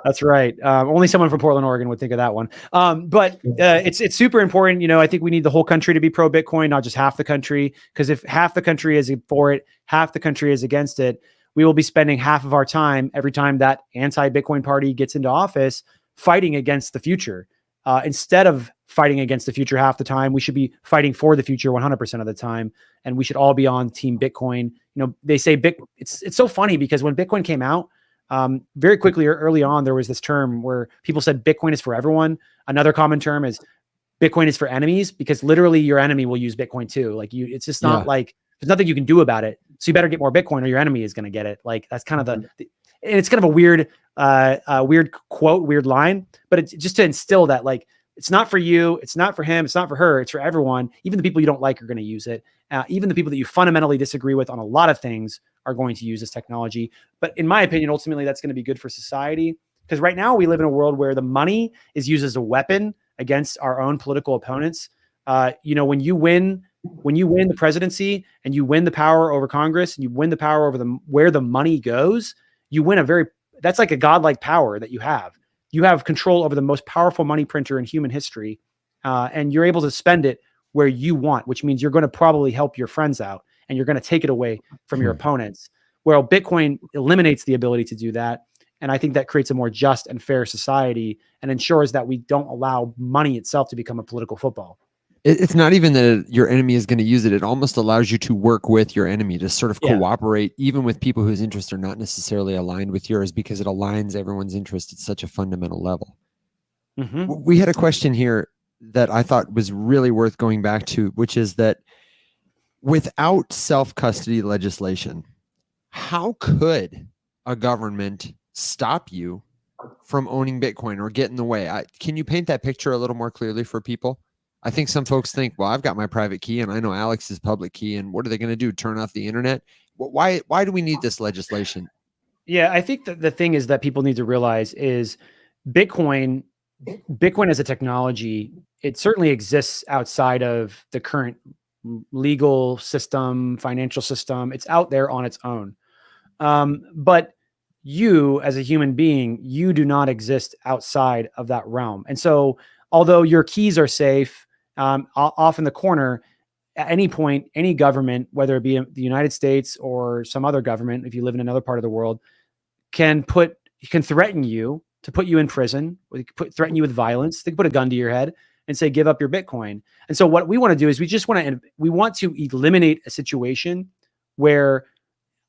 that's right. Only someone from Portland, Oregon would think of that one. But it's super important. I think we need the whole country to be pro Bitcoin, not just half the country. Because if half the country is for it, half the country is against it, we will be spending half of our time every time that anti-Bitcoin party gets into office fighting against the future. Instead of fighting against the future half the time, we should be fighting for the future 100% of the time. And we should all be on team Bitcoin. They say it's so funny because when Bitcoin came out, very quickly or early on, there was this term where people said Bitcoin is for everyone. Another common term is Bitcoin is for enemies, because literally your enemy will use Bitcoin too. Like it's just not like there's nothing you can do about it. So you better get more Bitcoin or your enemy is going to get it. Like that's kind of and it's kind of a weird quote, weird line, but it's just to instill that like, it's not for you. It's not for him. It's not for her. It's for everyone. Even the people you don't like are going to use it. Even the people that you fundamentally disagree with on a lot of things are going to use this technology. But in my opinion, ultimately, that's going to be good for society. Because right now we live in a world where the money is used as a weapon against our own political opponents. When you win the presidency and you win the power over Congress and you win the power over where the money goes, you win that's like a godlike power that you have. You have control over the most powerful money printer in human history, and you're able to spend it where you want, which means you're going to probably help your friends out and you're going to take it away from your opponents. Where Bitcoin eliminates the ability to do that. And I think that creates a more just and fair society and ensures that we don't allow money itself to become a political football. It's not even that your enemy is going to use it. It almost allows you to work with your enemy, to sort of cooperate, even with people whose interests are not necessarily aligned with yours, because it aligns everyone's interest at such a fundamental level. Mm-hmm. We had a question here that I thought was really worth going back to, which is that without self-custody legislation, how could a government stop you from owning Bitcoin or get in the way? Can you paint that picture a little more clearly for people? I think some folks think, well, I've got my private key and I know Alex's public key, and what are they going to do? Turn off the internet? Why do we need this legislation? Yeah, I think that the thing is that people need to realize is Bitcoin as a technology, it certainly exists outside of the current legal system, financial system. It's out there on its own. But you as a human being, you do not exist outside of that realm. And so although your keys are safe, off in the corner, at any point, any government, whether it be the United States or some other government, if you live in another part of the world, can threaten you to put you in prison, or threaten you with violence. They can put a gun to your head and say, give up your Bitcoin. And so what we want to do is we want to eliminate a situation where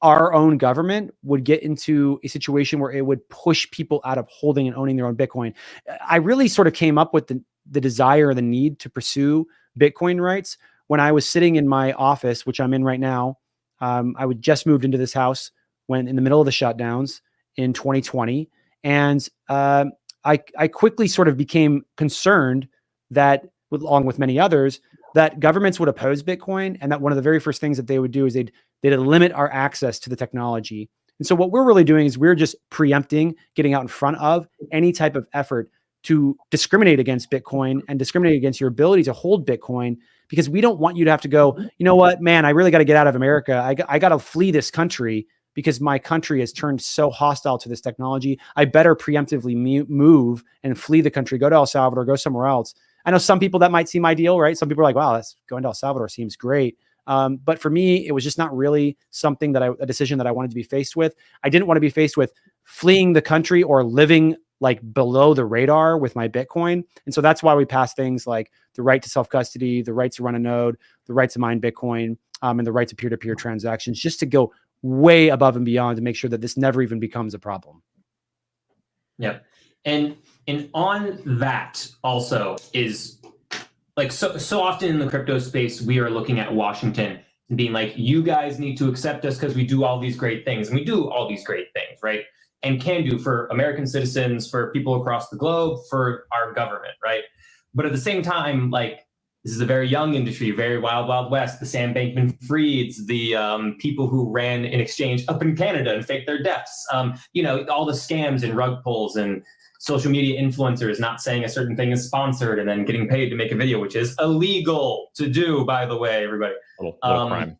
our own government would get into a situation where it would push people out of holding and owning their own Bitcoin. I really sort of came up with the desire, the need to pursue Bitcoin rights when I was sitting in my office, which I'm in right now. I would just moved into this house when in the middle of the shutdowns in 2020. And I quickly sort of became concerned that, along with many others, that governments would oppose Bitcoin, and that one of the very first things that they would do is they'd limit our access to the technology. And so what we're really doing is we're just preempting, getting out in front of any type of effort to discriminate against Bitcoin and discriminate against your ability to hold Bitcoin, because we don't want you to have to go, you know what, man, I really got to get out of America. I got to flee this country because my country has turned so hostile to this technology. I better preemptively move and flee the country, go to El Salvador, go somewhere else. I know some people that might seem ideal, right? Some people are like, wow, going to El Salvador seems great. But for me, it was just not really something a decision that I wanted to be faced with. I didn't want to be faced with fleeing the country or living like below the radar with my Bitcoin. And so that's why we passed things like the right to self-custody, the right to run a node, the right to mine Bitcoin, and the right to peer-to-peer transactions, just to go way above and beyond to make sure that this never even becomes a problem. Yep. And on that also is like, so often in the crypto space, we are looking at Washington and being like, you guys need to accept us because we do all these great things. And we do all these great things, right? And can do for American citizens, for people across the globe, for our government, right? But at the same time, like, this is a very young industry, very wild, wild west. The Sam Bankman-Frieds, the people who ran an exchange up in Canada and faked their deaths, you know, all the scams and rug pulls and social media influencers not saying a certain thing is sponsored and then getting paid to make a video, which is illegal to do, by the way, everybody. Little crime.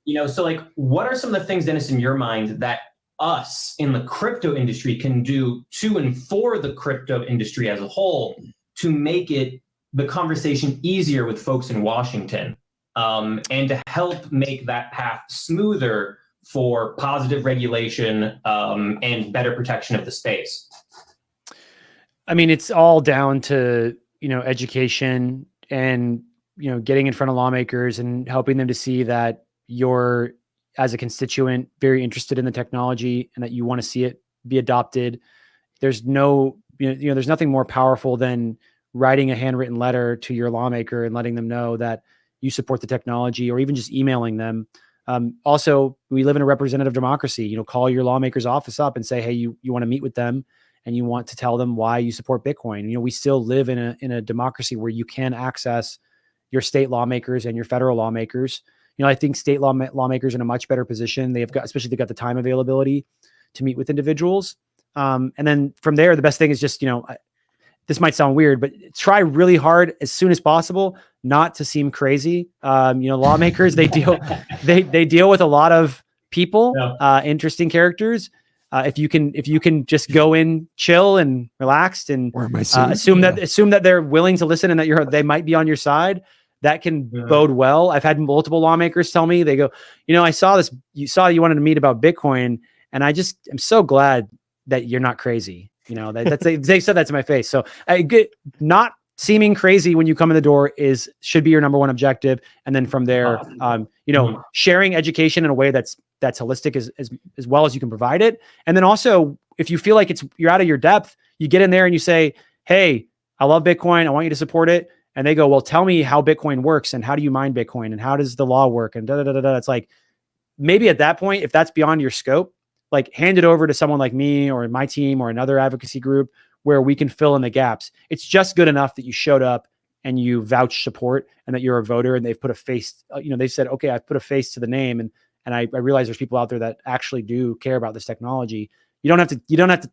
You know, so like, what are some of the things, Dennis, in your mind that us in the crypto industry can do to and for the crypto industry as a whole to make it the conversation easier with folks in Washington, and to help make that path smoother for positive regulation and better protection of the space? I mean, it's all down to, you know, education and, you know, getting in front of lawmakers and helping them to see that you're, as a constituent, very interested in the technology and that you want to see it be adopted. There's no, you know, there's nothing more powerful than writing a handwritten letter to your lawmaker and letting them know that you support the technology, or even just emailing them. Also, we live in a representative democracy. You know, call your lawmaker's office up and say, hey, you want to meet with them and you want to tell them why you support Bitcoin. You know, we still live in a democracy where you can access your state lawmakers and your federal lawmakers. You know, I think state lawmakers are in a much better position. Especially they've got the time availability to meet with individuals. And then from there, the best thing is just, you know, this might sound weird, but try really hard as soon as possible not to seem crazy. You know, lawmakers, they deal with a lot of people, interesting characters. If you can just go in, chill and relaxed, and assume that they're willing to listen and that they might be on your side, that can bode well. I've had multiple lawmakers tell me, they go, you know, I saw this, you wanted to meet about Bitcoin, and I'm so glad that you're not crazy. You know, they said that to my face. So not seeming crazy when you come in the door should be your number one objective. And then from there, you know, sharing education in a way that's holistic as well as you can provide it. And then also, if you feel like you're out of your depth, you get in there and you say, hey, I love Bitcoin, I want you to support it. And they go, well, tell me how Bitcoin works and how do you mine Bitcoin and how does the law work? And It's like, maybe at that point, if that's beyond your scope, like, hand it over to someone like me or my team or another advocacy group where we can fill in the gaps. It's just good enough that you showed up and you vouch support and that you're a voter and they've put a face, you know, they said, okay, I've put a face to the name. And I realize there's people out there that actually do care about this technology. You don't have to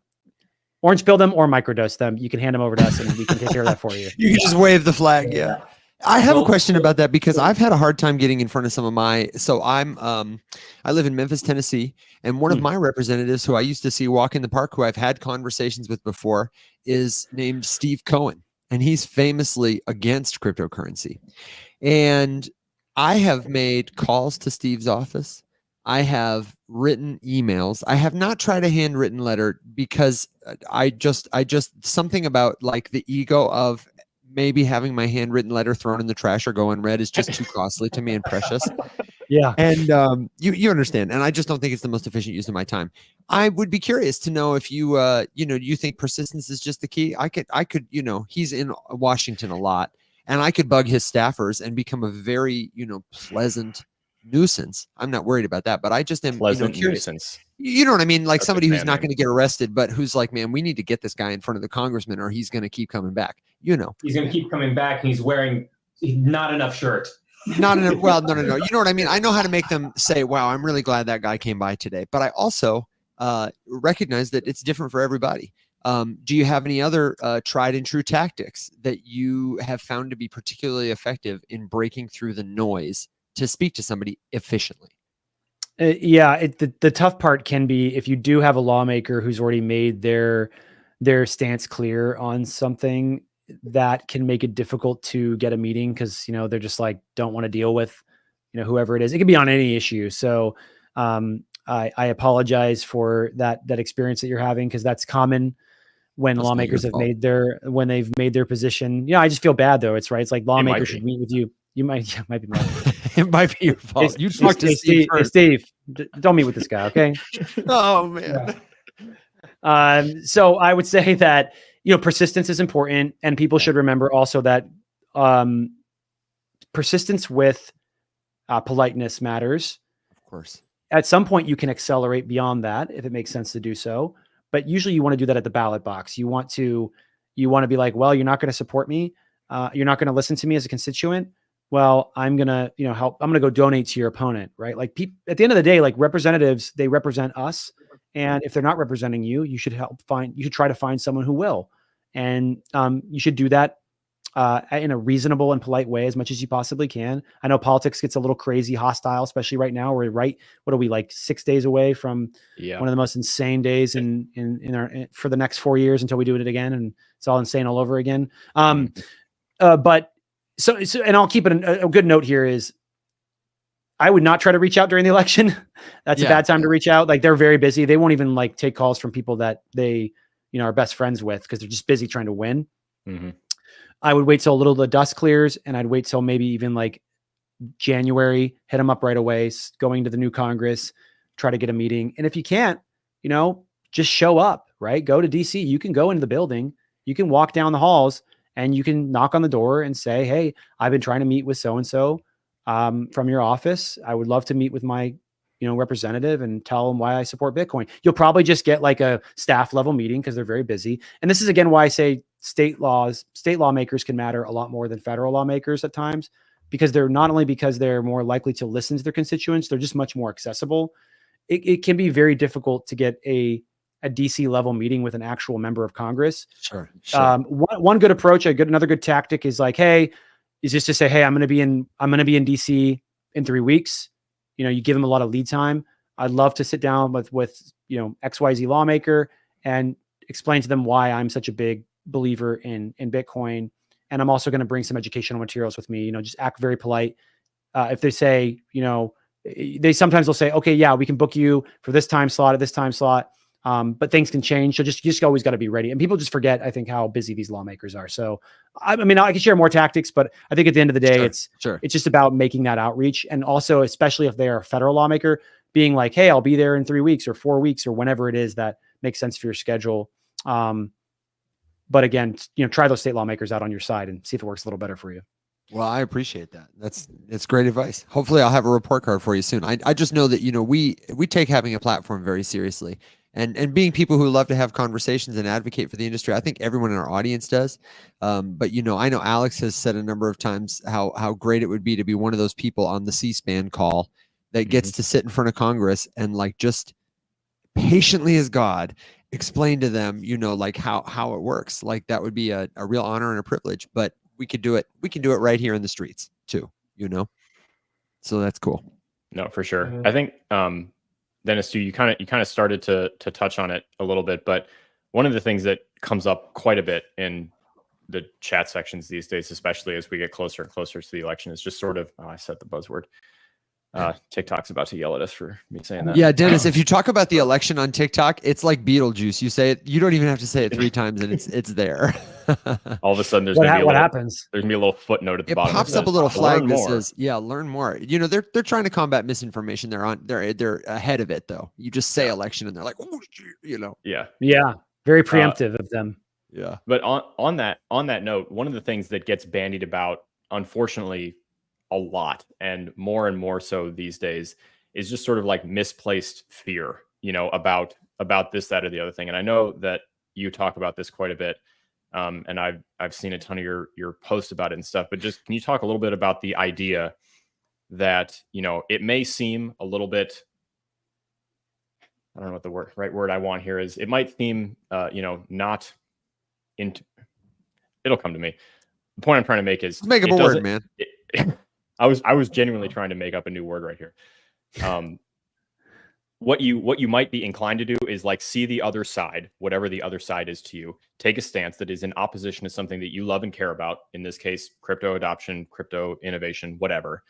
orange pill them or microdose them. You can hand them over to us and we can take care of that for you. You can just wave the flag. Yeah. I have a question about that because I've had a hard time getting in front of some of I live in Memphis, Tennessee, and one of my representatives who I used to see walk in the park, who I've had conversations with before, is named Steve Cohen, and he's famously against cryptocurrency. And I have made calls to Steve's office. I have written emails. I have not tried a handwritten letter because I just something about like the ego of maybe having my handwritten letter thrown in the trash or go unread is just too costly to me and precious. Yeah. And you understand. And I just don't think it's the most efficient use of my time. I would be curious to know if you, you think persistence is just the key. I could, he's in Washington a lot, and I could bug his staffers and become a very, pleasant nuisance. I'm not worried about that, but I just am Pleasant curious. nuisance. You know what I mean? Like That's somebody a who's fan not name. going to get arrested, but who's like, man, we need to get this guy in front of the congressman or he's going to keep coming back. He's going to keep coming back, and he's wearing not enough shirt. Not enough. Well, no. You know what I mean? I know how to make them say, wow, I'm really glad that guy came by today. But I also recognize that it's different for everybody. Do you have any other tried and true tactics that you have found to be particularly effective in breaking through the noise to speak to somebody efficiently? The tough part can be if you do have a lawmaker who's already made their stance clear on something, that can make it difficult to get a meeting because they're just like don't want to deal with whoever it is. It could be on any issue. So I apologize for that experience that you're having, because that's common when That's lawmakers have made their position. I just feel bad though. It's right. It's like lawmakers should meet with you. You might, might be my it might be your fault. You talk to Steve. Steve, don't meet with this guy, okay? Oh man. So I would say that persistence is important, and people should remember also that persistence with politeness matters. Of course. At some point, you can accelerate beyond that if it makes sense to do so. But usually, you want to do that at the ballot box. You want to be like, well, you're not going to support me. You're not going to listen to me as a constituent. Well, I'm going to, help. I'm going to go donate to your opponent, right? Like at the end of the day, like representatives, they represent us. And if they're not representing you, you should try to find someone who will. And you should do that in a reasonable and polite way as much as you possibly can. I know politics gets a little crazy, hostile, especially right now. We're what are we, like 6 days away from one of the most insane days for the next 4 years until we do it again. And it's all insane all over again. But so, and I'll keep it a good note here is I would not try to reach out during the election. That's a bad time to reach out. Like they're very busy. They won't even like take calls from people that they, are best friends with, because they're just busy trying to win. Mm-hmm. I would wait till a little the dust clears, and I'd wait till maybe even like January, hit them up right away, going to the new Congress, try to get a meeting. And if you can't, just show up, right? Go to DC. You can go into the building, you can walk down the halls, and you can knock on the door and say, hey, I've been trying to meet with so-and-so from your office. I would love to meet with my, representative and tell them why I support Bitcoin. You'll probably just get like a staff level meeting because they're very busy. And this is again why I say state lawmakers can matter a lot more than federal lawmakers at times, because they're not only because they're more likely to listen to their constituents, they're just much more accessible. It can be very difficult to get a DC level meeting with an actual member of Congress. Sure. One good approach, another good tactic is like, hey, is just to say, hey, I'm going to be in DC in 3 weeks. You give them a lot of lead time. I'd love to sit down with XYZ lawmaker and explain to them why I'm such a big believer in Bitcoin. And I'm also going to bring some educational materials with me, just act very polite. If they say, they sometimes will say, okay, yeah, we can book you for this time slot at this time slot. But things can change. So you just always got to be ready. And people just forget, I think, how busy these lawmakers are. So, I mean, I can share more tactics, but I think at the end of the day, it's just about making that outreach. And also, especially if they are a federal lawmaker, being like, hey, I'll be there in 3 weeks or 4 weeks or whenever it is that makes sense for your schedule. But again, try those state lawmakers out on your side and see if it works a little better for you. Well, I appreciate that. It's great advice. Hopefully I'll have a report card for you soon. I just know that, we take having a platform very seriously. And being people who love to have conversations and advocate for the industry, I think everyone in our audience does. But I know Alex has said a number of times how great it would be to be one of those people on the C-SPAN call that gets to sit in front of Congress and like just patiently as God explain to them, like how it works. Like that would be a real honor and a privilege. But we could do it. We can do it right here in the streets too. So that's cool. No, for sure. I think. Dennis, you kind of started to touch on it a little bit, but one of the things that comes up quite a bit in the chat sections these days, especially as we get closer and closer to the election, is just sort of, I said the buzzword. TikTok's about to yell at us for me saying that. Yeah, Dennis, if you talk about the election on TikTok, it's like Beetlejuice. You say it, you don't even have to say it 3 times, and it's there. All of a sudden, there's what gonna be happens? There's gonna be a little footnote at the bottom. It pops up a little flag that more. says, learn more. They're trying to combat misinformation. They're ahead of it though. You just say election, and they're like, Yeah, very preemptive of them. Yeah. But on that note, one of the things that gets bandied about, unfortunately, a lot, and more so these days, is just sort of like misplaced fear, about this, that, or the other thing. And I know that you talk about this quite a bit. And I've seen a ton of your posts about it and stuff, but just, can you talk a little bit about the idea that, it may seem a little bit, I don't know what the right word I want here is. It might seem, not into, it'll come to me. The point I'm trying to make is, Let's make up a word, man. I was genuinely trying to make up a new word right here. What you might be inclined to do is like see the other side, whatever the other side is to you, take a stance that is in opposition to something that you love and care about. In this case, crypto adoption, crypto innovation, whatever,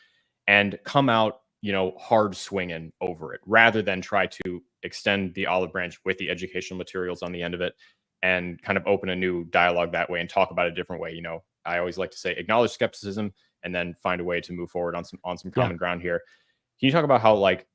and come out, hard swinging over it, rather than try to extend the olive branch with the educational materials on the end of it and kind of open a new dialogue that way and talk about it a different way. I always like to say, acknowledge skepticism and then find a way to move forward on some common ground here. Can you talk about how like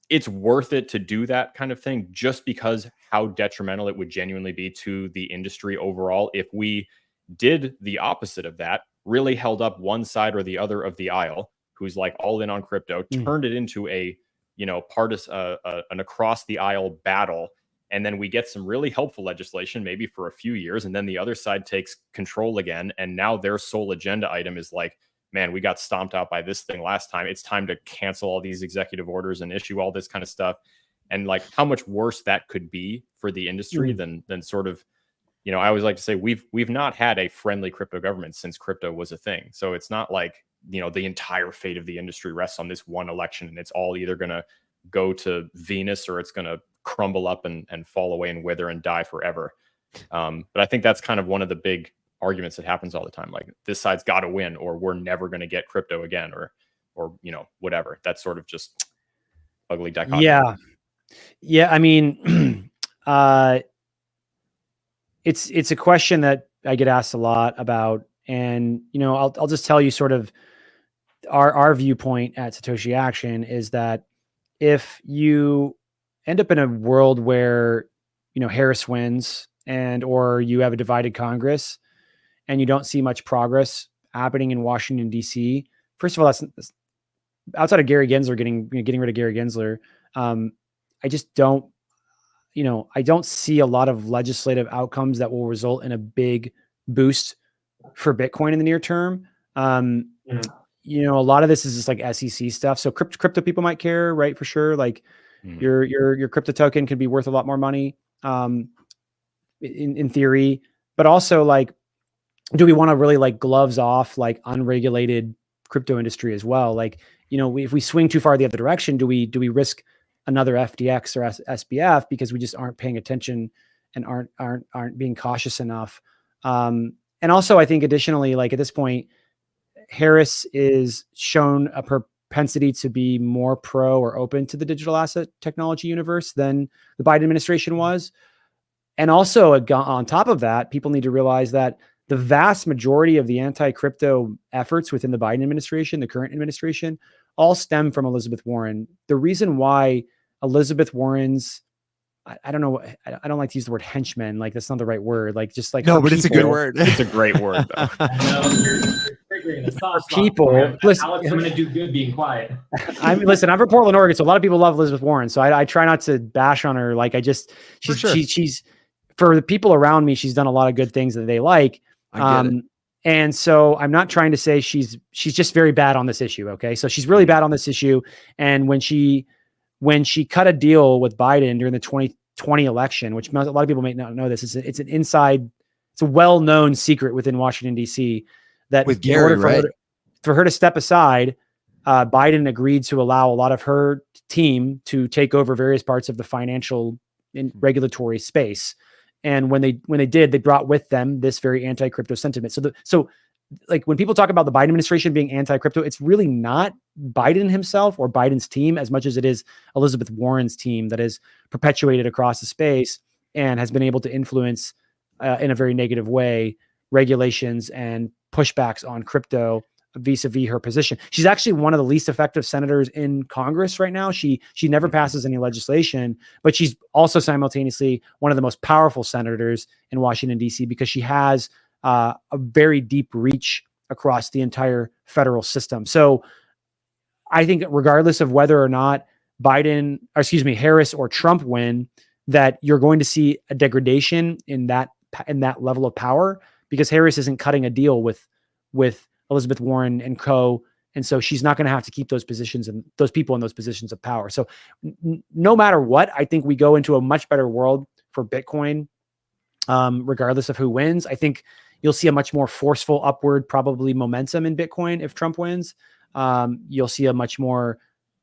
it's worth it to do that kind of thing, just because how detrimental it would genuinely be to the industry overall if we did the opposite of that, really held up one side or the other of the aisle, who's like all in on crypto, turned it into a, an across the aisle battle. And then we get some really helpful legislation, maybe for a few years. And then the other side takes control again. And now their sole agenda item is like, man, we got stomped out by this thing last time. It's time to cancel all these executive orders and issue all this kind of stuff. And like how much worse that could be for the industry than sort of, I always like to say we've not had a friendly crypto government since crypto was a thing. So it's not like, the entire fate of the industry rests on this one election and it's all either going to go to Venus or it's going to crumble up and fall away and wither and die forever. But I think that's kind of one of the big arguments that happens all the time. Like this side's got to win, or we're never going to get crypto again, or whatever. That's sort of just ugly dichotomy. Yeah. I mean, it's a question that I get asked a lot about, and I'll just tell you sort of our viewpoint at Satoshi Action is that if you end up in a world where Harris wins or you have a divided Congress and you don't see much progress happening in Washington, D.C. First of all, that's outside of Gary Gensler getting rid of Gary Gensler. I just don't, I don't see a lot of legislative outcomes that will result in a big boost for Bitcoin in the near term. A lot of this is just like SEC stuff. So crypto people might care, right? For sure. Like your crypto token could be worth a lot more money in theory, but also like, do we want to really like gloves off like unregulated crypto industry as well? Like, if we swing too far the other direction, do we risk another FTX or SBF because we just aren't paying attention and aren't being cautious enough? And also I think additionally, like at this point, Harris is shown a propensity to be more pro or open to the digital asset technology universe than the Biden administration was. And also on top of that, people need to realize that the vast majority of the anti-crypto efforts within the Biden administration, the current administration, all stem from Elizabeth Warren. The reason why Elizabeth Warren's, I don't know, I don't like to use the word henchmen. Like that's not the right word. Like just like no, but it's a good word. It's a great word. Though. People, listen, Alex, I'm going to do good being quiet. I'm from Portland, Oregon, so a lot of people love Elizabeth Warren. So I try not to bash on her. Like she's for the people around me, she's done a lot of good things that they like. And so I'm not trying to say she's just very bad on this issue. Okay. So she's really bad on this issue. And when she cut a deal with Biden during the 2020 election, which a lot of people may not know this, it's a well-known secret within Washington, D.C. that with Gary, right? For her to step aside, Biden agreed to allow a lot of her team to take over various parts of the financial and regulatory space. And when they did, they brought with them this very anti-crypto sentiment. So like when people talk about the Biden administration being anti-crypto, it's really not Biden himself or Biden's team as much as it is Elizabeth Warren's team that is perpetuated across the space and has been able to influence in a very negative way regulations and pushbacks on crypto vis-a-vis her position. She's actually one of the least effective senators in Congress right now. She never passes any legislation, but she's also simultaneously one of the most powerful senators in Washington, D.C. because she has a very deep reach across the entire federal system. So I think regardless of whether or not Harris or Trump win, that you're going to see a degradation in that level of power, because Harris isn't cutting a deal with Elizabeth Warren and co. And so she's not going to have to keep those positions and those people in those positions of power. So no matter what, I think we go into a much better world for Bitcoin, regardless of who wins. I think you'll see a much more forceful upward probably momentum in Bitcoin if Trump wins. You'll see a much more,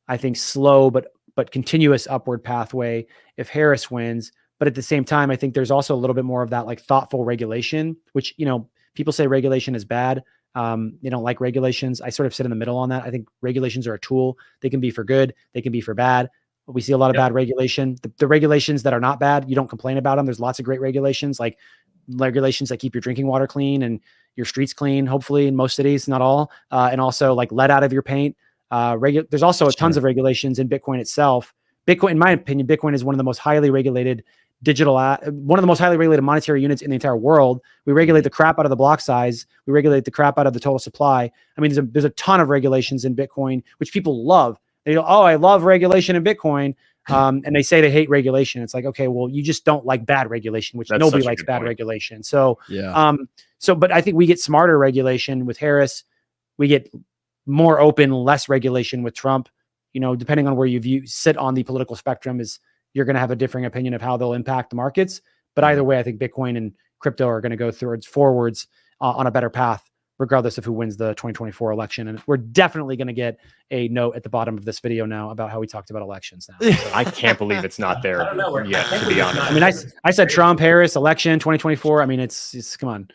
I think, slow but continuous upward pathway if Harris wins. But at the same time, I think there's also a little bit more of that like thoughtful regulation, which, people say regulation is bad. They don't like regulations. I sort of sit in the middle on that. I think regulations are a tool. They can be for good. They can be for bad. We see a lot of bad regulation. The regulations that are not bad, you don't complain about them. There's lots of great regulations, like regulations that keep your drinking water clean and your streets clean, hopefully in most cities, not all. And also like lead out of your paint. There's also tons of regulations in Bitcoin itself. Bitcoin, in my opinion, Bitcoin is one of the most highly regulated one of the most highly regulated monetary units in the entire world. We regulate the crap out of the block size. We regulate the crap out of the total supply. I mean, there's a ton of regulations in Bitcoin, which people love. They go, oh, I love regulation in Bitcoin. And they say they hate regulation. It's like, okay, well, you just don't like bad regulation, which nobody likes bad regulation. So, but I think we get smarter regulation with Harris. We get more open, less regulation with Trump. Depending on where you sit on the political spectrum, you're going to have a differing opinion of how they'll impact the markets. But either way, I think Bitcoin and crypto are going to go forwards on a better path, regardless of who wins the 2024 election. And we're definitely going to get a note at the bottom of this video now about how we talked about elections now. So. I can't believe it's not there yet, to be honest. I mean, I said Trump, Harris, election, 2024. I mean, it's come on.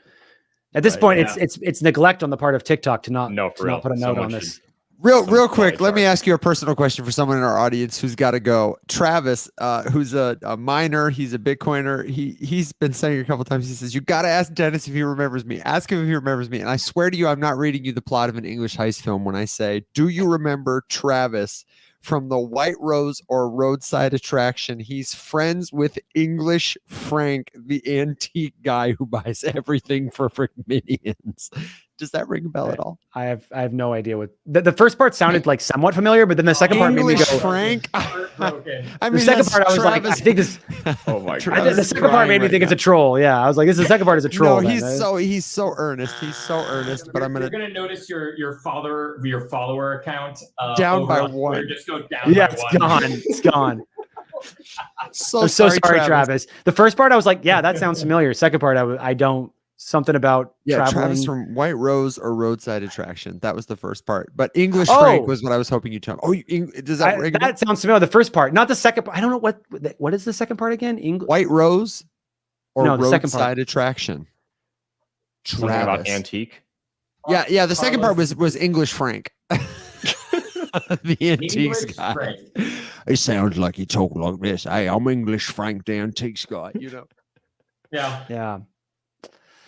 At this point, it's neglect on the part of TikTok to not put a note on this. Real quick, let me ask you a personal question for someone in our audience who's got to go. Travis, who's a miner, he's a Bitcoiner. He's been saying a couple of times. He says, "You got to ask Dennis if he remembers me. Ask him if he remembers me." And I swear to you, I'm not reading you the plot of an English heist film when I say, "Do you remember Travis from the White Rose or Roadside Attraction? He's friends with English Frank, the antique guy who buys everything for Minions." Does that ring a bell at all? I have no idea what the first part sounded like somewhat familiar, but then the second part made me go Frank. I mean, the second part I was like, I think this. Oh my god! The second part made me think it's a troll. Yeah, I was like, the second part is a troll. No, he's so earnest. He's so earnest. But you're gonna notice your follower account down by one. Just go down. Yeah, by it's gone. So sorry, Travis. The first part I was like, yeah, that sounds familiar. Second part I don't. Something about traveling. Travis from White Rose or Roadside Attraction. That was the first part. But English Frank was what I was hoping you'd tell me. Does that ring? That sounds familiar. The first part, not the second part. I don't know what is the second part again? White Rose or the second part. Roadside Attraction. Something about antique. Yeah. The second part was English Frank. The antiques guy. Frank. It sounds like you talk like this. Hey, I'm English Frank, the antiques guy. Yeah.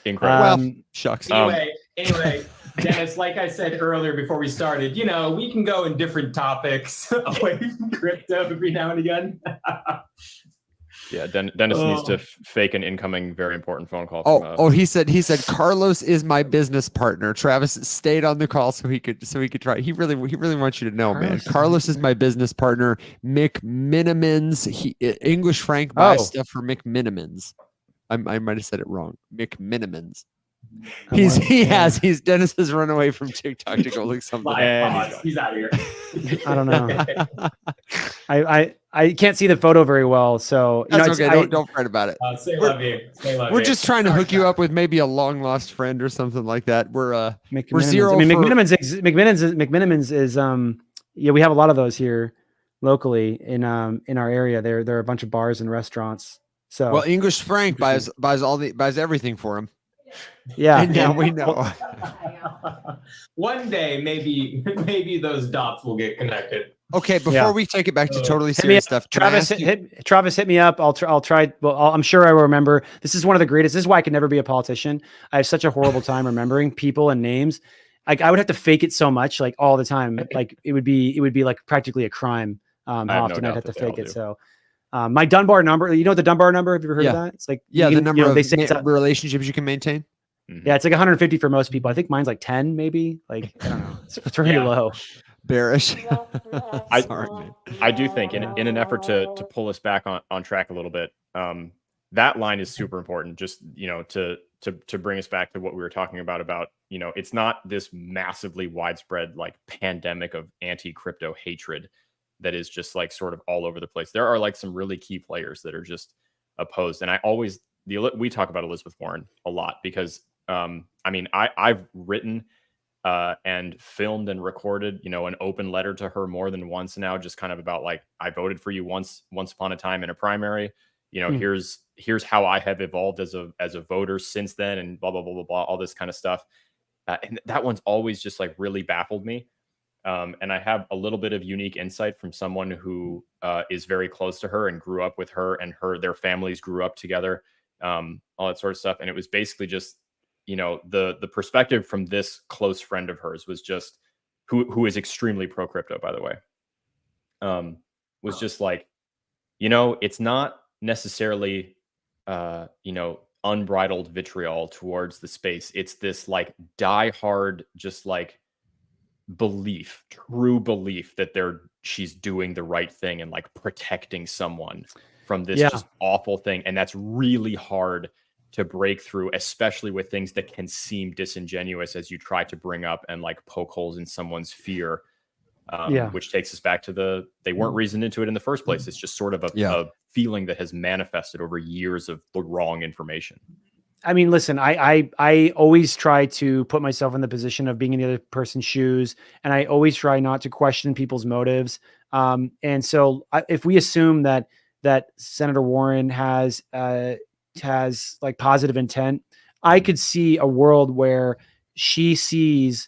Incredible. Well, shucks. Anyway, Dennis, like I said earlier before we started, we can go in different topics away from crypto every now and again. Yeah, Dennis needs to fake an incoming very important phone call. He said Carlos is my business partner. Travis stayed on the call so he could try. He really wants you to know, man. Carlos is my business partner. McMinimans. English Frank buys stuff for McMinimans. I might have said it wrong. McMinimans. Dennis has run away from TikTok to go look something. He's out of here. I don't know. I can't see the photo very well, so that's okay. Don't fret about it. We're just trying to hook you up with maybe a long lost friend or something like that. We're zero. I mean, McMinimans is we have a lot of those here locally in our area. There are a bunch of bars and restaurants. So well, English Frank buys everything for him. Yeah, and now we know. One day, maybe those dots will get connected. Okay, before we take it back to totally serious stuff, Travis, hit me up. I'll try. Well, I'm sure I will remember. This is one of the greatest. This is why I can never be a politician. I have such a horrible time remembering people and names. Like I would have to fake it so much, like all the time. Like it would be like practically a crime. How often I'd have to fake it. So. My Dunbar number, the Dunbar number? Have you ever heard of that? It's like, the number of relationships you can maintain. Yeah. It's like 150 for most people. I think mine's like 10, maybe. Like, I don't know. It's really low. bearish. I- Sorry, man. I do think in an effort to pull us back on track a little bit, that line is super important. Just, to bring us back to what we were talking about, it's not this massively widespread like pandemic of anti-crypto hatred that is just like sort of all over the place. There are like some really key players that are just opposed. And we talk about Elizabeth Warren a lot because, I've written and filmed and recorded, an open letter to her more than once now, just kind of about like, I voted for you once upon a time in a primary. Here's how I have evolved as a voter since then, and blah blah blah blah blah, all this kind of stuff. And that one's always just like really baffled me. And I have a little bit of unique insight from someone who is very close to her and grew up with her, and their families grew up together, all that sort of stuff. And it was basically just, the perspective from this close friend of hers was just, who is extremely pro crypto, by the way, was just like, it's not necessarily, unbridled vitriol towards the space. It's this like diehard, just like true belief that she's doing the right thing and like protecting someone from this just awful thing. And that's really hard to break through, especially with things that can seem disingenuous as you try to bring up and like poke holes in someone's fear. Which takes us back to they weren't reasoned into it in the first place. It's just sort of a feeling that has manifested over years of the wrong information. I mean, listen, I always try to put myself in the position of being in the other person's shoes, and I always try not to question people's motives. And so if we assume that Senator Warren has like positive intent, I could see a world where she sees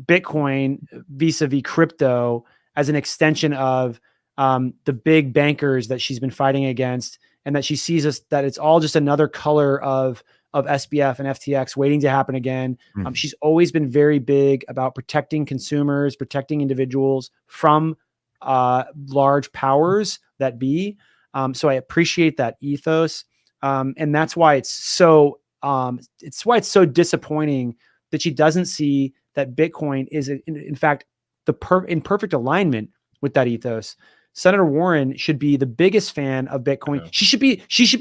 Bitcoin vis-a-vis crypto as an extension of the big bankers that she's been fighting against, and that she sees that it's all just another color of SBF and FTX waiting to happen again. She's always been very big about protecting consumers, protecting individuals from large powers that be. So I appreciate that ethos. And that's why it's so disappointing that she doesn't see that Bitcoin is in fact in perfect alignment with that ethos. Senator Warren should be the biggest fan of Bitcoin. She should be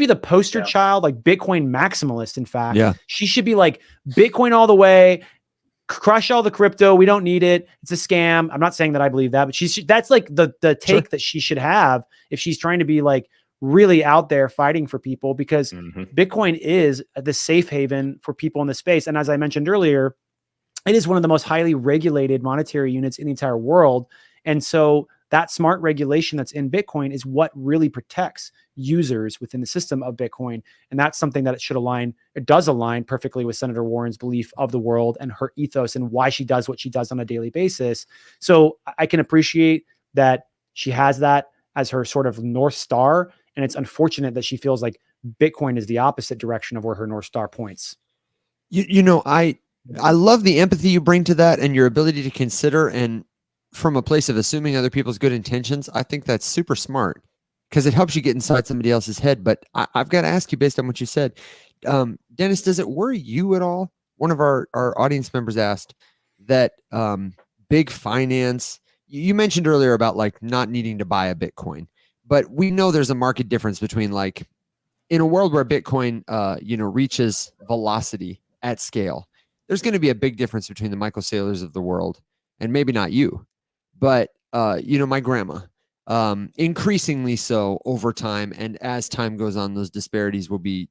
the poster child, like Bitcoin maximalist. In fact, she should be like Bitcoin all the way, crush all the crypto. We don't need it. It's a scam. I'm not saying that I believe that, but that's like the take that she should have if she's trying to be like really out there fighting for people, because Bitcoin is the safe haven for people in the space. And as I mentioned earlier, it is one of the most highly regulated monetary units in the entire world. And so that smart regulation that's in Bitcoin is what really protects users within the system of Bitcoin. And that's something that it does align perfectly with Senator Warren's belief of the world and her ethos and why she does what she does on a daily basis. So I can appreciate that she has that as her sort of North Star. And it's unfortunate that she feels like Bitcoin is the opposite direction of where her North Star points. I love the empathy you bring to that and your ability to consider, and from a place of assuming other people's good intentions. I think that's super smart because it helps you get inside somebody else's head. But I've got to ask you, based on what you said, Dennis, does it worry you at all? One of our audience members asked that big finance, you mentioned earlier about like not needing to buy a Bitcoin, but we know there's a market difference between like in a world where Bitcoin, reaches velocity at scale, there's going to be a big difference between the Michael Saylors of the world and maybe not you, but, my grandma, increasingly so over time. And as time goes on, those disparities will be,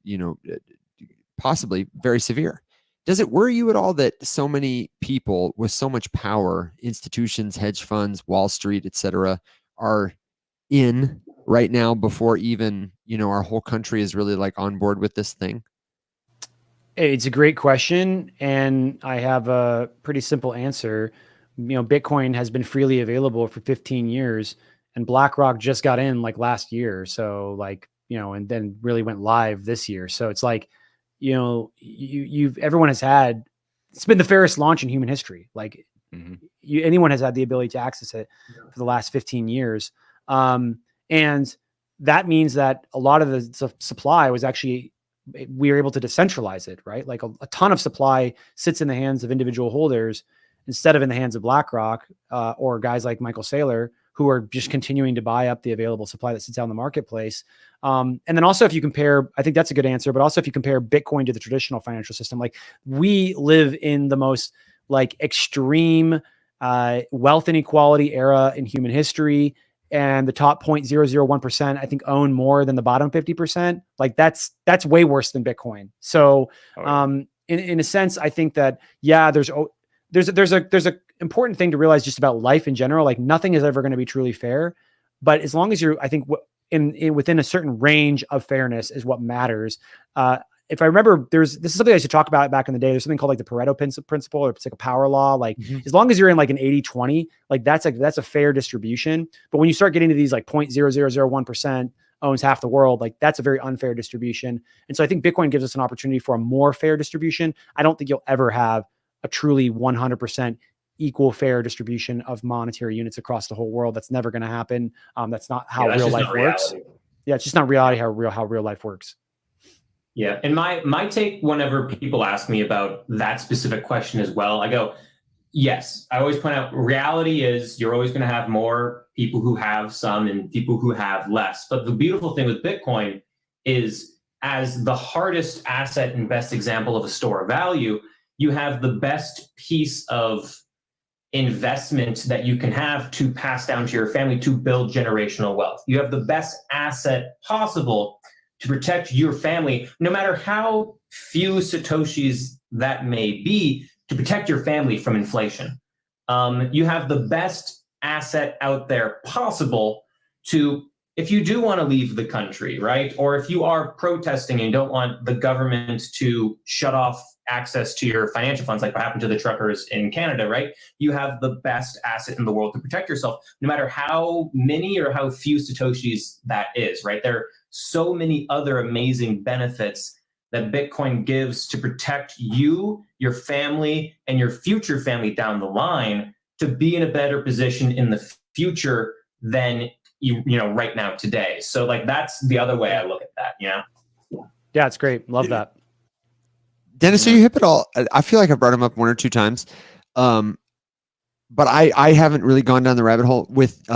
possibly very severe. Does it worry you at all that so many people with so much power, institutions, hedge funds, Wall Street, et cetera, are in right now before even, our whole country is really like on board with this thing? It's a great question. And I have a pretty simple answer. Bitcoin has been freely available for 15 years, and BlackRock just got in like last year. So and then really went live this year. So it's like, everyone has had, it's been the fairest launch in human history. Like anyone has had the ability to access it for the last 15 years. And that means that a lot of the supply was actually, we were able to decentralize it, right? Like a ton of supply sits in the hands of individual holders. instead of in the hands of BlackRock or guys like Michael Saylor, who are just continuing to buy up the available supply that sits out in the marketplace. And then also if you compare, I think that's a good answer, but also if you compare Bitcoin to the traditional financial system, like we live in the most like extreme wealth inequality era in human history. And the top 0.001%, I think, own more than the bottom 50%. Like that's way worse than Bitcoin. So in a sense, I think that, yeah, there's a important thing to realize just about life in general. Like nothing is ever going to be truly fair, but as long as you're, I think within a certain range of fairness is what matters. If I remember, this is something I used to talk about back in the day. There's something called like the Pareto principle, or it's like a power law. Like as long as you're in like an 80-20, like that's a fair distribution. But when you start getting to these like 0.0001% owns half the world, like that's a very unfair distribution. And so I think Bitcoin gives us an opportunity for a more fair distribution. I don't think you'll ever have a truly 100% equal fair distribution of monetary units across the whole world. That's never going to happen. That's not how real life works. Yeah, it's just not reality how real life works. Yeah, and my take whenever people ask me about that specific question as well, I go, yes. I always point out reality is you're always going to have more people who have some and people who have less. But the beautiful thing with Bitcoin is, as the hardest asset and best example of a store of value, you have the best piece of investment that you can have to pass down to your family to build generational wealth. You have the best asset possible to protect your family, no matter how few Satoshis that may be, to protect your family from inflation. You have the best asset out there possible to, if you do want to leave the country, right? Or if you are protesting and don't want the government to shut off access to your financial funds, like what happened to the truckers in Canada, right? You have the best asset in the world to protect yourself, no matter how many or how few Satoshis that is, right? There are so many other amazing benefits that Bitcoin gives to protect you, your family, and your future family down the line to be in a better position in the future than you know right now today. So like that's the other way I look at that, you know? Yeah, it's great. Love that. Dennis, are you hip at all? I feel like I brought him up one or two times, but I haven't really gone down the rabbit hole with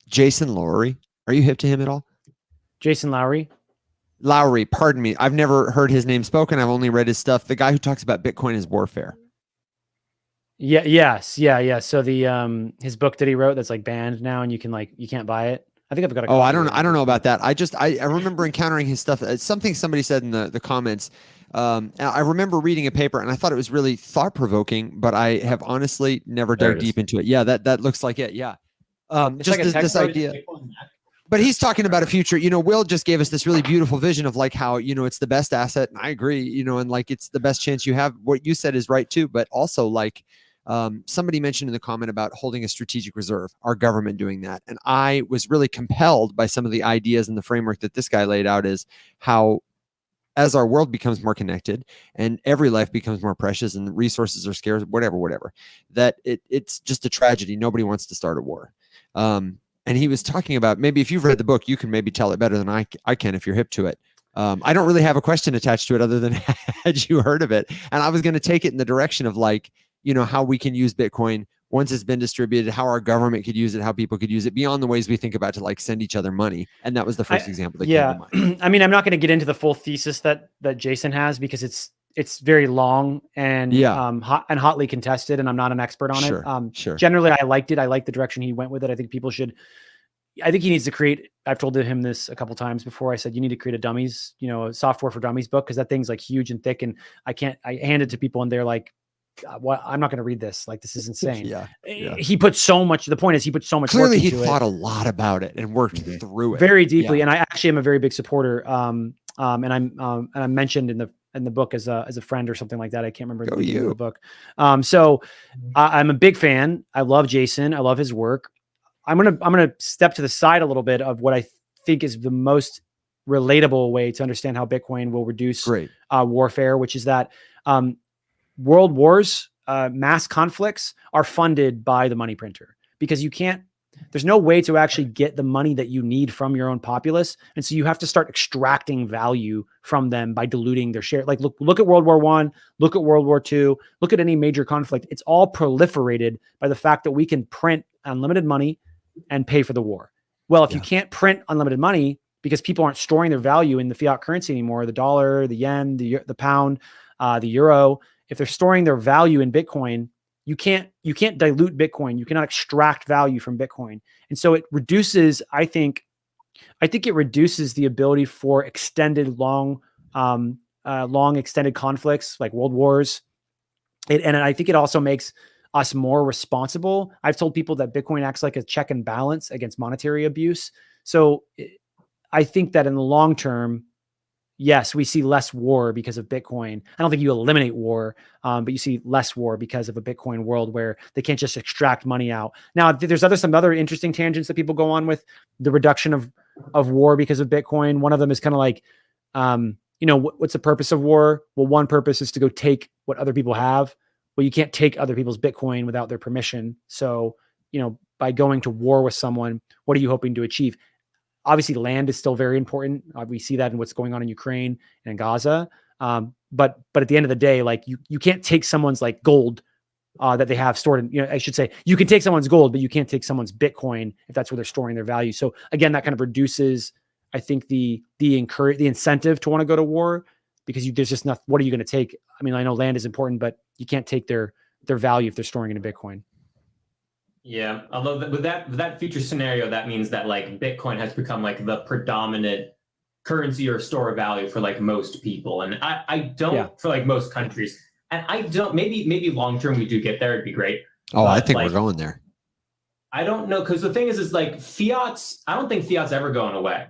Jason Lowery. Are you hip to him at all? Jason Lowery? Lowry, pardon me. I've never heard his name spoken. I've only read his stuff. The guy who talks about Bitcoin as warfare. Yeah. Yes. Yeah. So the his book that he wrote that's like banned now, and you can't buy it. I think I've got a copy. I don't know about that. I remember encountering his stuff. It's something somebody said in the comments. I remember reading a paper and I thought it was really thought provoking, but I have honestly never dug deep into it. Yeah, that looks like it. Yeah. Just like this idea. But he's talking about a future, Will just gave us this really beautiful vision of like how, it's the best asset. And I agree, and like, it's the best chance you have. What you said is right too, but also like, somebody mentioned in the comment about holding a strategic reserve, our government doing that. And I was really compelled by some of the ideas and the framework that this guy laid out, is how, as our world becomes more connected and every life becomes more precious and resources are scarce, whatever, that it's just a tragedy. Nobody wants to start a war. And he was talking about, maybe if you've read the book, you can maybe tell it better than I can if you're hip to it. I don't really have a question attached to it other than had you heard of it? And I was going to take it in the direction of like, how we can use Bitcoin once it's been distributed, how our government could use it, how people could use it beyond the ways we think about to like send each other money. And that was the first example that came to mind. I mean, I'm not going to get into the full thesis that Jason has because it's very long and hotly contested, and I'm not an expert on it. Sure. Generally, I liked it. I like the direction he went with it. I think he needs to create, I've told him this a couple times before. I said, you need to create a dummies, software for dummies book. Cause that thing's like huge and thick. And I hand it to people and they're like, what? I'm not going to read this. Like, this is insane. Yeah. He put so much, the point is he put so much clearly work into he thought a lot about it and worked through it very deeply. And I actually am a very big supporter. And I'm mentioned in the book as a friend or something like that. I can't remember the name of the book. So I'm a big fan. I love Jason. I love his work. I'm going to step to the side a little bit of what I think is the most relatable way to understand how Bitcoin will reduce warfare, which is that world wars, mass conflicts are funded by the money printer, because you can't there's no way to actually get the money that you need from your own populace. And so you have to start extracting value from them by diluting their share. Like look at World War I, look at World War II, look at any major conflict. It's all proliferated by the fact that we can print unlimited money and pay for the war. Well, if you can't print unlimited money because people aren't storing their value in the fiat currency anymore, the dollar, the yen, the pound, the euro, if they're storing their value in Bitcoin, you can't dilute Bitcoin. You cannot extract value from Bitcoin. And so it reduces, I think it reduces the ability for extended, long extended conflicts like world wars. And I think it also makes us more responsible. I've told people that Bitcoin acts like a check and balance against monetary abuse. So I think that in the long term, yes, we see less war because of Bitcoin. I don't think you eliminate war, but you see less war because of a Bitcoin world where they can't just extract money out. Now, there's some other interesting tangents that people go on with the reduction of war because of Bitcoin. One of them is kind of like, what's the purpose of war? Well, one purpose is to go take what other people have. Well, you can't take other people's Bitcoin without their permission. So, by going to war with someone, what are you hoping to achieve? Obviously, land is still very important. We see that in what's going on in Ukraine and in Gaza. But at the end of the day, like you can't take someone's like gold that they have stored in, I should say, you can take someone's gold, but you can't take someone's Bitcoin if that's where they're storing their value. So again, that kind of reduces, I think, the incentive to want to go to war, because there's just nothing. What are you going to take? I mean, I know land is important, but you can't take their value if they're storing it in Bitcoin. Yeah, although with that future scenario, that means that like Bitcoin has become like the predominant currency or store of value for like most people, and I don't for like most countries, and I don't. Maybe long term we do get there. It'd be great. Oh, I think we're going there. I don't know, because the thing is like fiat's. I don't think fiat's ever going away.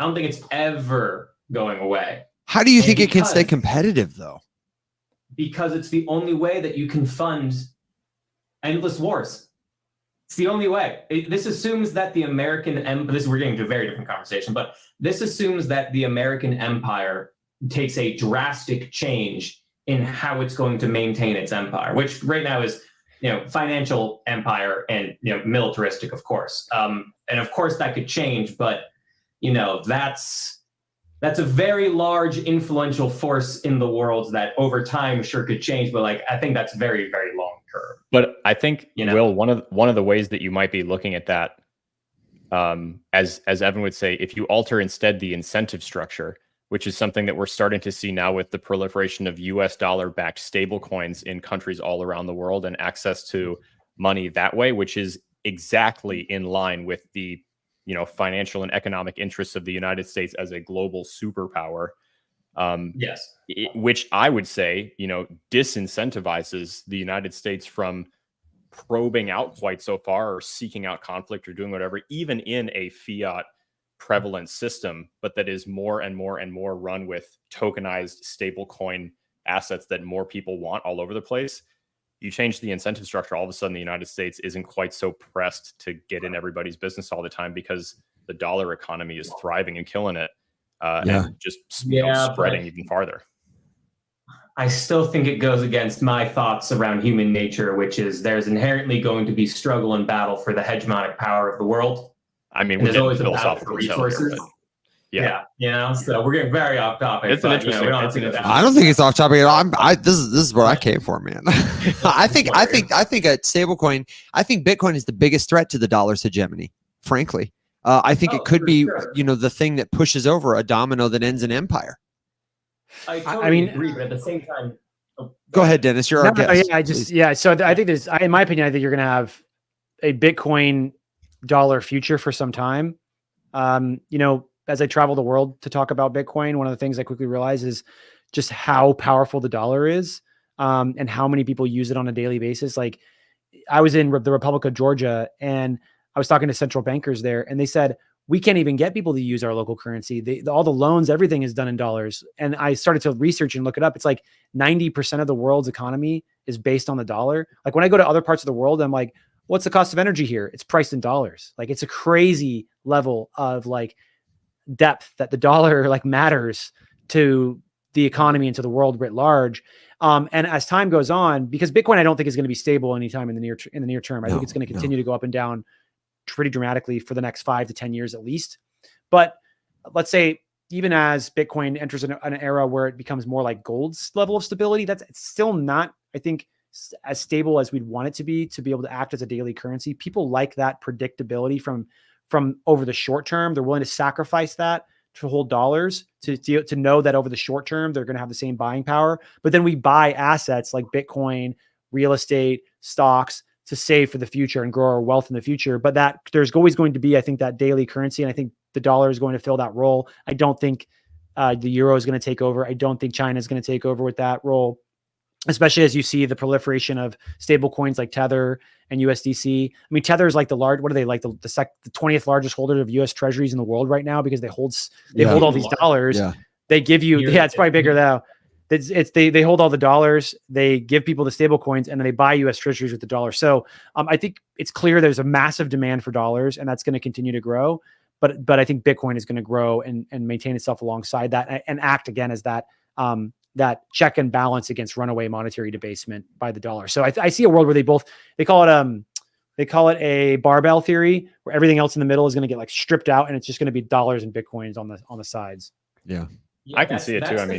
I don't think it's ever going away. How do you think it can stay competitive though? Because it's the only way that you can fund endless wars. It's the only way. This assumes that the American we're getting into a very different conversation, but this assumes that the American empire takes a drastic change in how it's going to maintain its empire, which right now is, financial empire and, militaristic, of course. And of course that could change, but, that's a very large influential force in the world that over time sure could change. But like, I think that's very, very long term. But I think, Will, one of the ways that you might be looking at that, as Evan would say, if you alter instead the incentive structure, which is something that we're starting to see now with the proliferation of US dollar-backed stablecoins in countries all around the world and access to money that way, which is exactly in line with the financial and economic interests of the United States as a global superpower. Yes. Which I would say, disincentivizes the United States from probing out quite so far or seeking out conflict or doing whatever, even in a fiat prevalent system, but that is more and more and more run with tokenized stablecoin assets that more people want all over the place. You change the incentive structure, all of a sudden the United States isn't quite so pressed to get in everybody's business all the time because the dollar economy is thriving and killing it, and just spreading even farther. I still think it goes against my thoughts around human nature, which is there's inherently going to be struggle and battle for the hegemonic power of the world. I mean, there's always a battle for resources. Here, so we're getting very off topic. It's an interesting. I don't think it's off topic at all. This is what I came for, man. I think a stablecoin. I think Bitcoin is the biggest threat to the dollar's hegemony. Frankly, I think it could be, the thing that pushes over a domino that ends an empire. I totally agree, but at the same time, go ahead, Dennis. You're our guest. So I think there's, in my opinion, I think you're going to have a Bitcoin dollar future for some time. As I travel the world to talk about Bitcoin, one of the things I quickly realized is just how powerful the dollar is, and how many people use it on a daily basis. Like, I was in the Republic of Georgia and I was talking to central bankers there, and they said, we can't even get people to use our local currency. All the loans, everything is done in dollars. And I started to research and look it up. It's like 90% of the world's economy is based on the dollar. Like, when I go to other parts of the world, I'm like, what's the cost of energy here? It's priced in dollars. Like, it's a crazy level of like depth that the dollar like matters to the economy and to the world writ large. And as time goes on, because Bitcoin, I don't think is going to be stable anytime in the near term. I think it's going to continue to go up and down pretty dramatically for the next 5 to 10 years at least. But let's say even as Bitcoin enters an era where it becomes more like gold's level of stability, it's still not, I think, as stable as we'd want it to be able to act as a daily currency. People like that predictability from over the short term. They're willing to sacrifice that to hold dollars, to know that over the short term, they're going to have the same buying power. But then we buy assets like Bitcoin, real estate, stocks to save for the future and grow our wealth in the future. But that there's always going to be, I think, that daily currency. And I think the dollar is going to fill that role. I don't think the euro is going to take over. I don't think China is going to take over with that role, especially as you see the proliferation of stable coins like Tether and USDC. I mean, Tether is like the 20th largest holder of US treasuries in the world right now, because they hold all these dollars. Yeah. They give you, it's probably bigger now. They hold all the dollars, they give people the stable coins, and then they buy US treasuries with the dollar. So I think it's clear there's a massive demand for dollars, and that's going to continue to grow. But I think Bitcoin is going to grow and maintain itself alongside that and act again as that check and balance against runaway monetary debasement by the dollar. So I see a world where they call it a barbell theory, where everything else in the middle is going to get like stripped out, and it's just going to be dollars and Bitcoins on the sides. Yeah, I can see it too. That's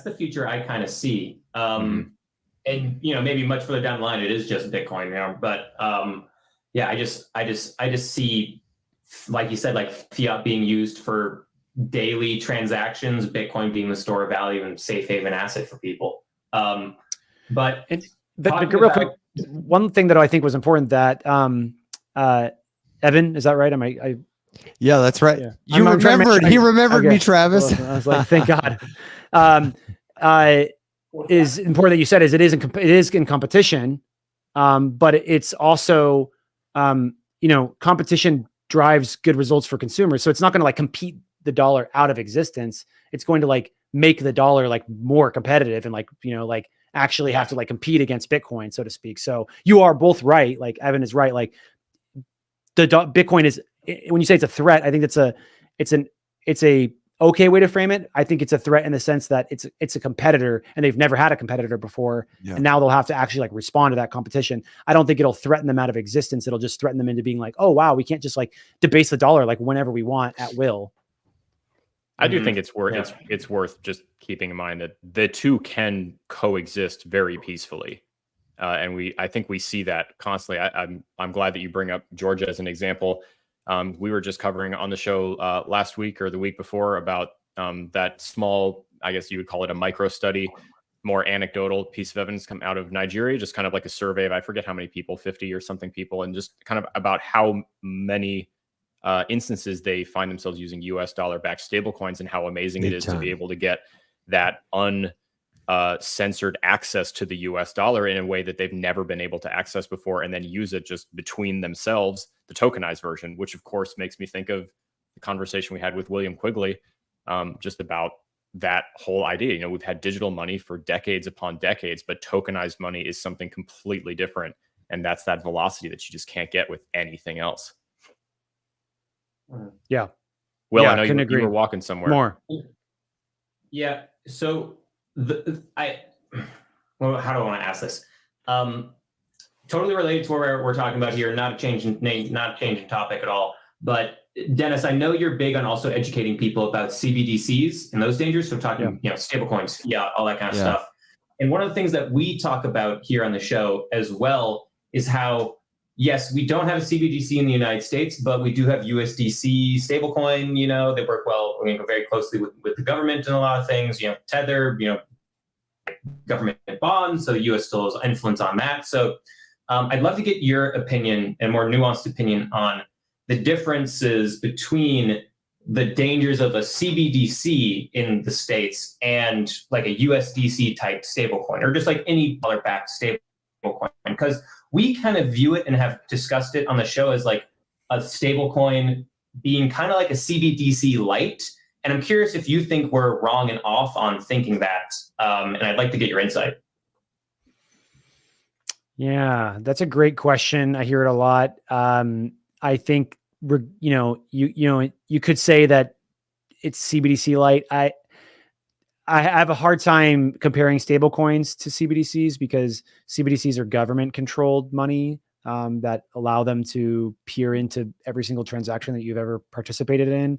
the future I kind of see. And maybe much further down the line, it is just Bitcoin, but I just see, like you said, like fiat being used for daily transactions, Bitcoin being the store of value and safe haven asset for people. But real quick, one thing that I think was important that Evan, is that right? Yeah, that's right. Yeah. You remembered. He remembered me, Travis. I was like, thank God. Is important that you said it is in competition, but it's also competition drives good results for consumers. So it's not going to like compete the dollar out of existence. It's going to like make the dollar like more competitive and actually have to like compete against Bitcoin, so to speak. So you are both right. Like Evan is right. Like Bitcoin is, when you say it's a threat, I think it's a okay way to frame it. I think it's a threat in the sense that it's a competitor, and they've never had a competitor before. Yeah. And now they'll have to actually like respond to that competition. I don't think it'll threaten them out of existence. It'll just threaten them into being like, oh wow, we can't just like debase the dollar like whenever we want at will. I do think it's worth just keeping in mind that the two can coexist very peacefully. And I think we see that constantly. I'm glad that you bring up Georgia as an example. We were just covering on the show last week or the week before about that small, I guess you would call it a micro study, more anecdotal piece of evidence come out of Nigeria, just kind of like a survey of, I forget how many people, 50 or something people, and just kind of about how many instances they find themselves using US dollar-backed stablecoins, and how amazing it is to be able to get that censored access to the US dollar in a way that they've never been able to access before, and then use it just between themselves, the tokenized version, which of course makes me think of the conversation we had with William Quigley, just about that whole idea. We've had digital money for decades upon decades, but tokenized money is something completely different. And that's that velocity that you just can't get with anything else. Yeah. Well, I know you were walking somewhere. More. Yeah. So how do I want to ask this? Totally related to what we're talking about here, not a change in name, not a change in topic at all. But Dennis, I know you're big on also educating people about CBDCs and those dangers. So talking, stablecoins, fiat, all that kind of stuff. And one of the things that we talk about here on the show as well is how, yes, we don't have a CBDC in the United States, but we do have USDC stablecoin. They work well, very closely with the government and a lot of things. Tether, government bonds. So the U.S. still has influence on that. So I'd love to get your opinion, and more nuanced opinion, on the differences between the dangers of a CBDC in the States and like a USDC type stablecoin, or just like any dollar-backed stablecoin. Because we kind of view it and have discussed it on the show as like a stablecoin being kind of like a CBDC light. And I'm curious if you think we're wrong and off on thinking that. And I'd like to get your insight. Yeah, that's a great question. I hear it a lot. I think you could say that it's CBDC light. I have a hard time comparing stable coins to CBDCs, because CBDCs are government controlled money, that allow them to peer into every single transaction that you've ever participated in.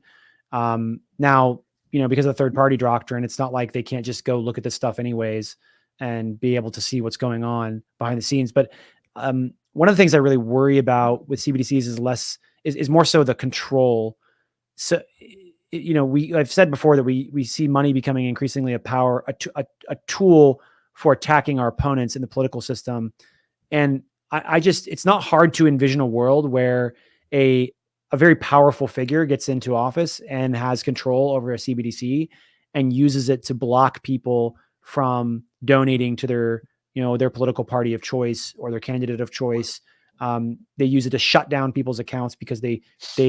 Now, because of the third party doctrine, it's not like they can't just go look at this stuff anyways and be able to see what's going on behind the scenes. But one of the things I really worry about with CBDCs is more so the control. So, I've said before that we see money becoming increasingly a tool for attacking our opponents in the political system. And it's not hard to envision a world where a very powerful figure gets into office and has control over a CBDC and uses it to block people from donating to their political party of choice or their candidate of choice. They use it to shut down people's accounts because they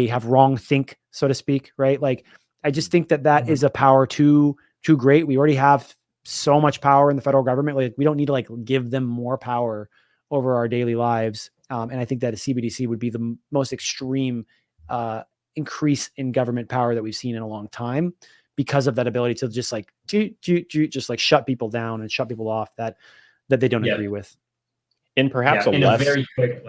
have wrong think, so to speak, right? Like, I just think that is a power too great. We already have so much power in the federal government. Like, we don't need to give them more power over our daily lives. And I think that a CBDC would be the most extreme increase in government power that we've seen in a long time, because of that ability to just shut people down and shut people off that they don't agree with. In perhaps in a very quick,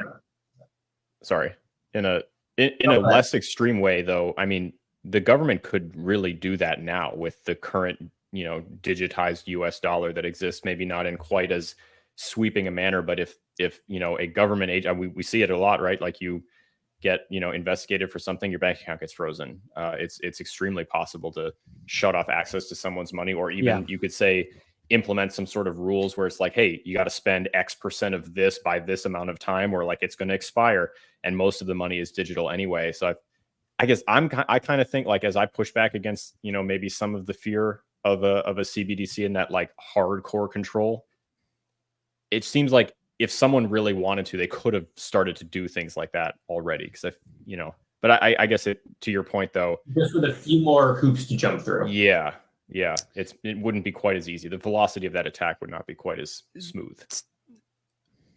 in a less extreme way, though. I mean, the government could really do that now with the current, digitized US dollar that exists, maybe not in quite as sweeping a manner, but if a government agent, we see it a lot, right? Like, you get, investigated for something, your bank account gets frozen. It's extremely possible to shut off access to someone's money, or even you could say implement some sort of rules where it's like, hey, you got to spend X% of this by this amount of time, or like it's going to expire, and most of the money is digital anyway. So I guess I kind of think, like, as I push back against, maybe some of the fear of a CBDC and that like hardcore control, it seems like if someone really wanted to, they could have started to do things like that already. Because but I guess to your point though, just with a few more hoops to jump through. Yeah. It wouldn't be quite as easy. The velocity of that attack would not be quite as smooth.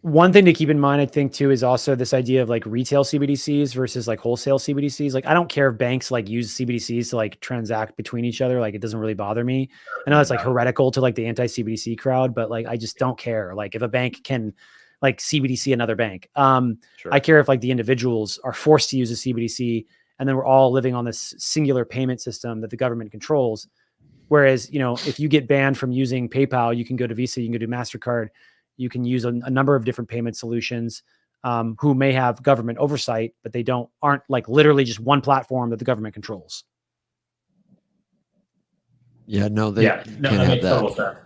One thing to keep in mind, I think, too, is also this idea of like retail CBDCs versus like wholesale CBDCs. Like, I don't care if banks use CBDCs to transact between each other. Like, it doesn't really bother me. I know it's heretical to the anti-CBDC crowd, but I just don't care. Like, if a bank can CBDC another bank, Sure. I care if the individuals are forced to use a CBDC, and then we're all living on this singular payment system that the government controls. Whereas, if you get banned from using PayPal, you can go to Visa, you can go to MasterCard. You can use a number of different payment solutions who may have government oversight, but they aren't literally just one platform that the government controls. Yeah, no, they can't have that.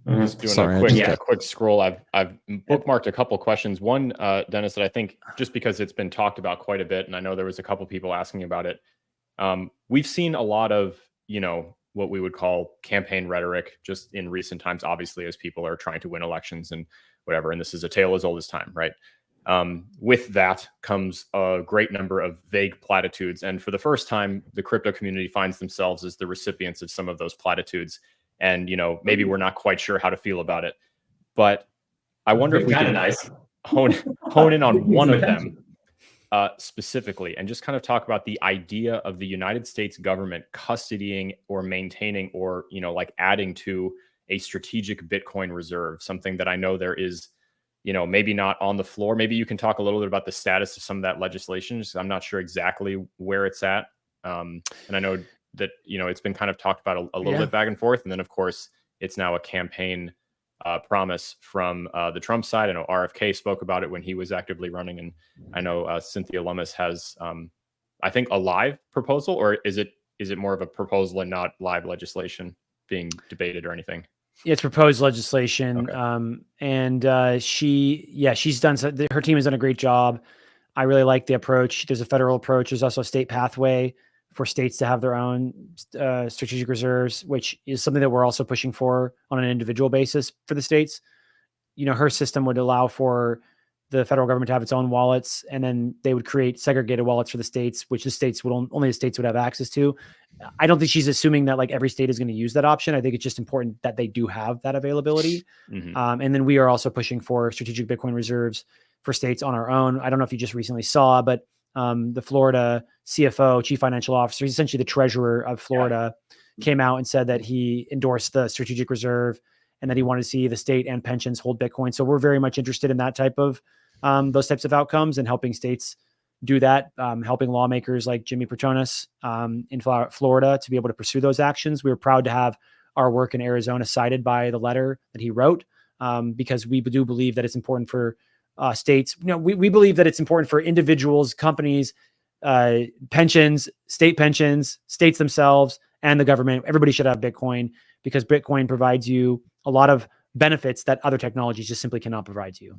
Just doing a quick scroll. I've bookmarked a couple questions. One, Dennis, that I think, just because it's been talked about quite a bit, and I know there was a couple people asking about it. We've seen a lot of, what we would call campaign rhetoric just in recent times, obviously, as people are trying to win elections and whatever. And this is a tale as old as time, right? With that comes a great number of vague platitudes. And for the first time, the crypto community finds themselves as the recipients of some of those platitudes. And, maybe we're not quite sure how to feel about it. But I wonder if we can hone in on one of them specifically, and just kind of talk about the idea of the United States government custodying or maintaining or, adding to a strategic Bitcoin reserve, something that I know there is, maybe not on the floor. Maybe you can talk a little bit about the status of some of that legislation. So I'm not sure exactly where it's at. And I know that, it's been kind of talked about a little bit back and forth. And then, of course, it's now a campaign promise from the Trump side. I know RFK spoke about it when he was actively running, and I know Cynthia Lummis has, I think, a live proposal, or is it more of a proposal and not live legislation being debated or anything? It's proposed legislation, okay. And she's done. Her team has done a great job. I really like the approach. There's a federal approach. There's also a state pathway for states to have their own strategic reserves, which is something that we're also pushing for on an individual basis for the states. Her system would allow for the federal government to have its own wallets, and then they would create segregated wallets for the states, which only the states would have access to. I don't think she's assuming that every state is going to use that option. I think it's just important that they do have that availability. Mm-hmm. And then we are also pushing for strategic Bitcoin reserves for states on our own. I don't know if you just recently saw, but the Florida CFO, Chief Financial Officer, he's essentially the treasurer of Florida, came out and said that he endorsed the strategic reserve and that he wanted to see the state and pensions hold Bitcoin. So we're very much interested in that type of those types of outcomes and helping states do that, helping lawmakers like Jimmy Petronas in Florida to be able to pursue those actions. We were proud to have our work in Arizona cited by the letter that he wrote, because we do believe that it's important for states. We believe that it's important for individuals, companies, pensions, states themselves, and the government. Everybody should have Bitcoin because Bitcoin provides you a lot of benefits that other technologies just simply cannot provide to you.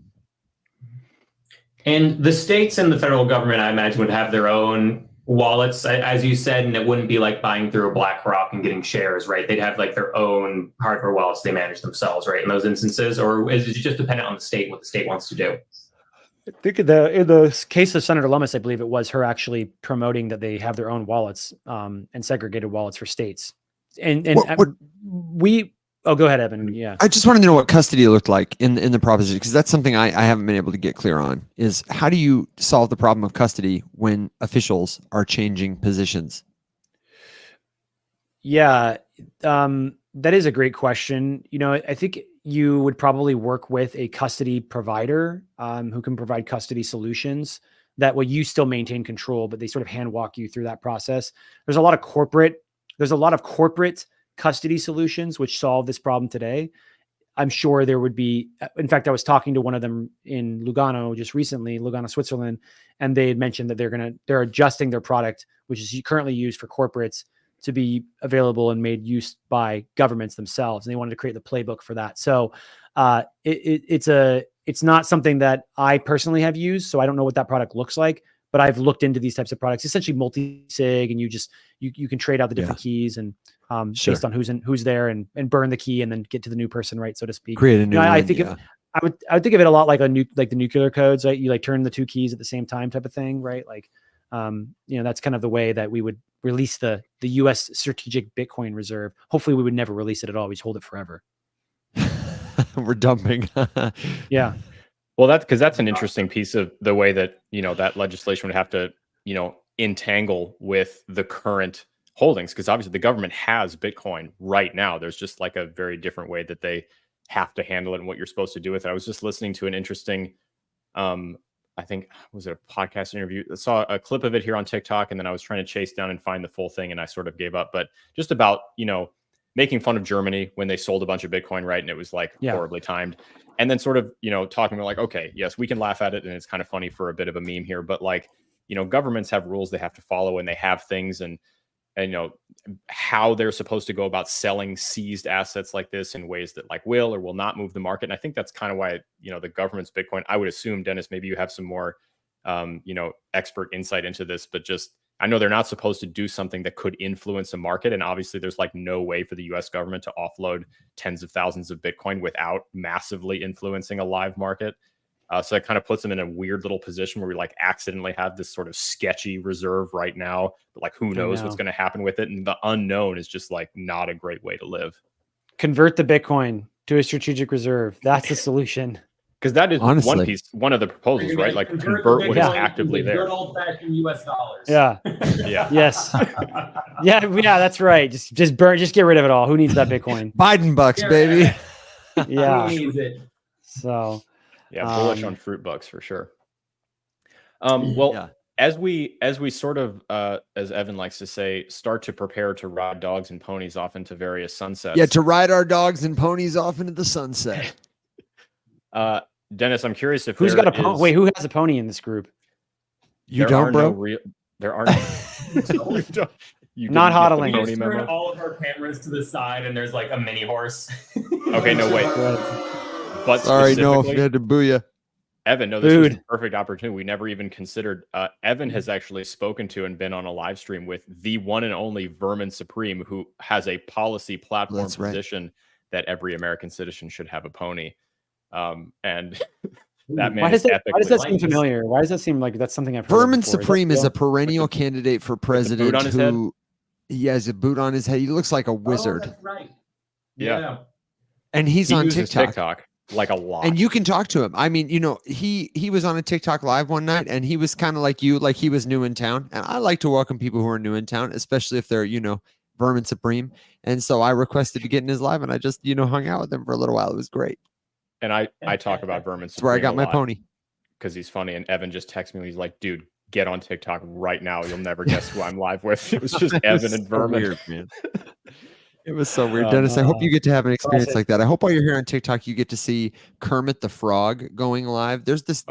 And the states and the federal government, I imagine, would have their own wallets, as you said, and it wouldn't be like buying through a BlackRock and getting shares, right? They'd have like their own hardware wallets they manage themselves, right? In those instances, or is it just dependent on the state, what the state wants to do? I think in the case of Senator Lummis, I believe it was her actually promoting that they have their own wallets and segregated wallets for states. Oh, go ahead, Evan. Yeah. I just wanted to know what custody looked like in the proposition, because that's something I haven't been able to get clear on, is how do you solve the problem of custody when officials are changing positions? Yeah, that is a great question. I think you would probably work with a custody provider who can provide custody solutions that will you still maintain control, but they sort of hand walk you through that process. There's a lot of corporate custody solutions which solve this problem today. I'm sure there would be, in fact, I was talking to one of them in Lugano just recently, Lugano, Switzerland, and they had mentioned that they're adjusting their product, which is currently used for corporates, to be available and made use by governments themselves. And they wanted to create the playbook for that. So it's not something that I personally have used. So I don't know what that product looks like, but I've looked into these types of products, essentially multi-sig, and you can trade out the different keys and based on who's there and burn the key and then get to the new person, right? So to speak. Create a new one, I would think of it a lot like like the nuclear codes, right? You like turn the two keys at the same time type of thing, right? Like, that's kind of the way that we would release the U.S. strategic Bitcoin reserve. Hopefully we would never release it at all. We just hold it forever. We're dumping. Yeah. Well, that's an interesting piece of the way that, that legislation would have to, entangle with the current holdings, because obviously the government has Bitcoin right now. There's just like a very different way that they have to handle it and what you're supposed to do with it. I was just listening to an interesting, I think, was it a podcast interview? I saw a clip of it here on TikTok, and then I was trying to chase down and find the full thing, and I sort of gave up. But just about, making fun of Germany when they sold a bunch of Bitcoin, right? And it was like horribly timed. And then sort of, talking about like, okay, yes, we can laugh at it, and it's kind of funny for a bit of a meme here, but like, governments have rules they have to follow, and they have things and how they're supposed to go about selling seized assets like this in ways that like will or will not move the market. And I think that's kind of why, the government's Bitcoin, I would assume, Dennis, maybe you have some more, expert insight into this, but just, I know they're not supposed to do something that could influence a market. And obviously there's like no way for the US government to offload tens of thousands of Bitcoin without massively influencing a live market. So that kind of puts them in a weird little position where we like accidentally have this sort of sketchy reserve right now, but like who knows what's going to happen with it. And the unknown is just like not a great way to live. Convert the Bitcoin to a strategic reserve. That's the solution. Because that is one of the proposals, right? Like convert what is actively there. Good old-fashioned US dollars. Yeah. Yeah. Yes. Yeah, that's right. Just get rid of it all. Who needs that Bitcoin? Biden bucks, baby. Yeah. Who needs it? So bullish on fruit bucks for sure. As we sort of, as Evan likes to say, start to prepare to ride dogs and ponies off into various sunsets. Yeah, to ride our dogs and ponies off into the sunset. Dennis, I'm curious if who's got a pony? Wait, who has a pony in this group? You don't, bro. There are not hodling. We just turn all of our cameras to the side, and there's like a mini horse. Okay, no wait. But sorry, no, I had to boo you. Evan, no, this was the perfect opportunity. We never even considered. Evan has actually spoken to and been on a live stream with the one and only Vermin Supreme, who has a policy platform position that every American citizen should have a pony. And that man. Why does that seem familiar? Why does that seem like that's something I've heard? Vermin Supreme is a perennial candidate for president who he has a boot on his head. He looks like a wizard. Oh, that's right. Yeah. And he on TikTok. Like a lot. And you can talk to him. I mean, he was on a TikTok live one night, and he was kind of like you, like he was new in town. And I like to welcome people who are new in town, especially if they're, Vermin Supreme. And so I requested to get in his live, and I just, hung out with him for a little while. It was great. And I talk about Vermin That's where I Supreme got my pony. because he's funny. And Evan just texted me. He's like, dude, get on TikTok right now. You'll never guess who I'm live with. It was just Evan and Vermin. Weird, man. It was so weird. Dennis, I hope you get to have an experience like that. I hope while you're here on TikTok, you get to see Kermit the Frog going live. There's this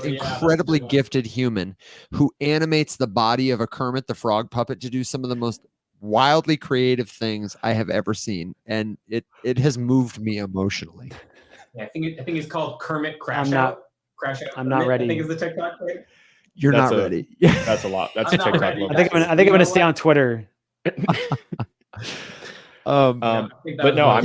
incredibly gifted human who animates the body of a Kermit the Frog puppet to do some of the most wildly creative things I have ever seen. And it has moved me emotionally. Yeah, I think it's called Kermit Crash Out. Crash Out. I'm not ready. I think is the TikTok thing. You're not ready. That's a lot. That's a TikTok. I think I'm gonna stay on Twitter. But no,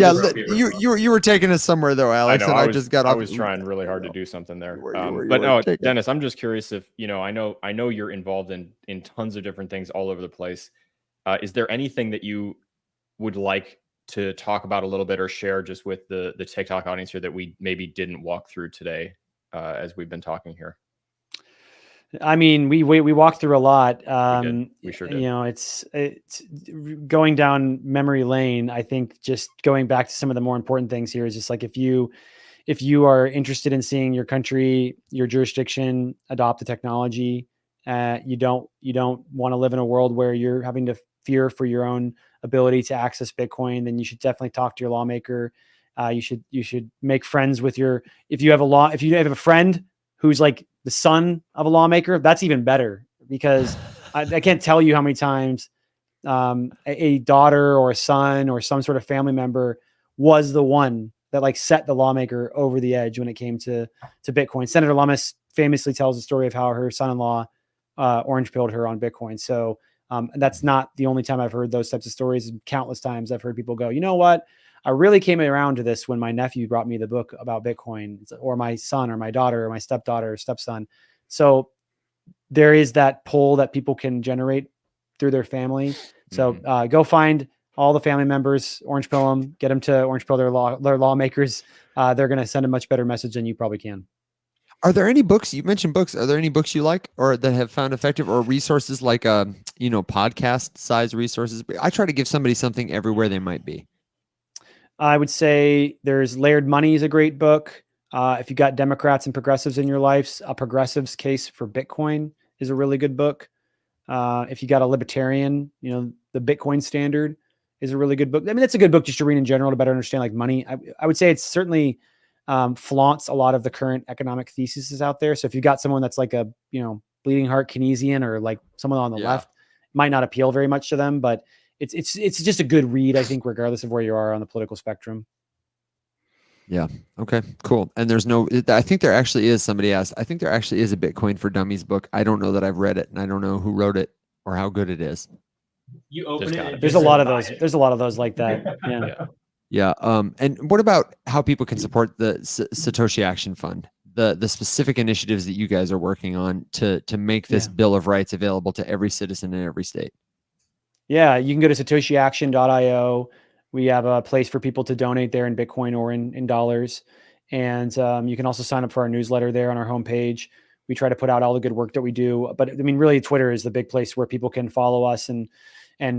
you were taking us somewhere though, Alex. I just got off. I was trying really hard to do something there. But no, Dennis, I'm just curious if I know you're involved in tons of different things all over the place. Is there anything that you would like to talk about a little bit or share just with the TikTok audience here that we maybe didn't walk through today as we've been talking here? I mean, we walked through a lot. We sure did. It's going down memory lane. I think just going back to some of the more important things here is just like if you are interested in seeing your country, your jurisdiction adopt the technology, you don't want to live in a world where you're having to fear for your own ability to access Bitcoin, then you should definitely talk to your lawmaker. You should make friends with if you have a friend who's like the son of a lawmaker, that's even better, because I can't tell you how many times a daughter or a son or some sort of family member was the one that like set the lawmaker over the edge when it came to Bitcoin. Senator Lummis famously tells the story of how her son-in-law orange pilled her on Bitcoin. So that's not the only time I've heard those types of stories. Countless times I've heard people go, you know what? I really came around to this when my nephew brought me the book about Bitcoin, or my son or my daughter or my stepdaughter or stepson. So there is that pull that people can generate through their family. So go find all the family members, orange pill them, get them to orange pill their lawmakers. They're going to send a much better message than you probably can. Are there any books, you mentioned books, are there any books you like or that have found effective, or resources like, podcast size resources? I try to give somebody something everywhere they might be. I would say there's Layered Money is a great book. If you got Democrats and progressives in your lives, A Progressive's Case for Bitcoin is a really good book. If you got a libertarian, The Bitcoin Standard is a really good book. I mean, that's a good book just to read in general to better understand like money. I would say it's certainly flaunts a lot of the current economic theses out there. So if you got someone that's like a, bleeding heart Keynesian or like someone on the left, might not appeal very much to them, but it's just a good read, I think, regardless of where you are on the political spectrum. Yeah. Okay, cool. And I think there actually is, somebody asked, I think there actually is a Bitcoin for Dummies book. I don't know that I've read it, and I don't know who wrote it or how good it is. You open it. There's a lot of those. There's a lot of those like that. Yeah. Yeah. And what about how people can support the Satoshi Action Fund? The specific initiatives that you guys are working on to make this Bill of Rights available to every citizen in every state. Yeah, you can go to satoshiaction.io. We have a place for people to donate there in Bitcoin or in dollars. And you can also sign up for our newsletter there on our homepage. We try to put out all the good work that we do. But I mean, really, Twitter is the big place where people can follow us and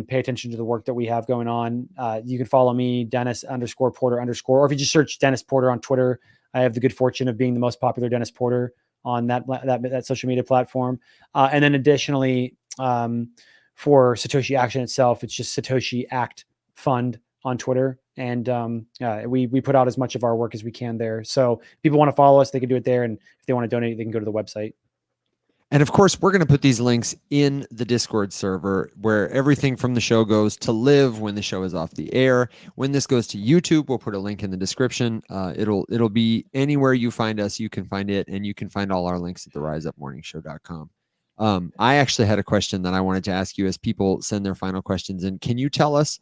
pay attention to the work that we have going on. You can follow me, Dennis_Porter_, or if you just search Dennis Porter on Twitter, I have the good fortune of being the most popular Dennis Porter on that social media platform. And then additionally, for Satoshi Action itself, it's just Satoshi Act Fund on Twitter. And we put out as much of our work as we can there. So if people want to follow us, they can do it there. And if they want to donate, they can go to the website. And of course, we're going to put these links in the Discord server where everything from the show goes to live when the show is off the air. When this goes to YouTube, we'll put a link in the description. It'll be anywhere you find us, you can find it, and you can find all our links at theriseupmorningshow.com. I actually had a question that I wanted to ask you as people send their final questions in. Can you tell us,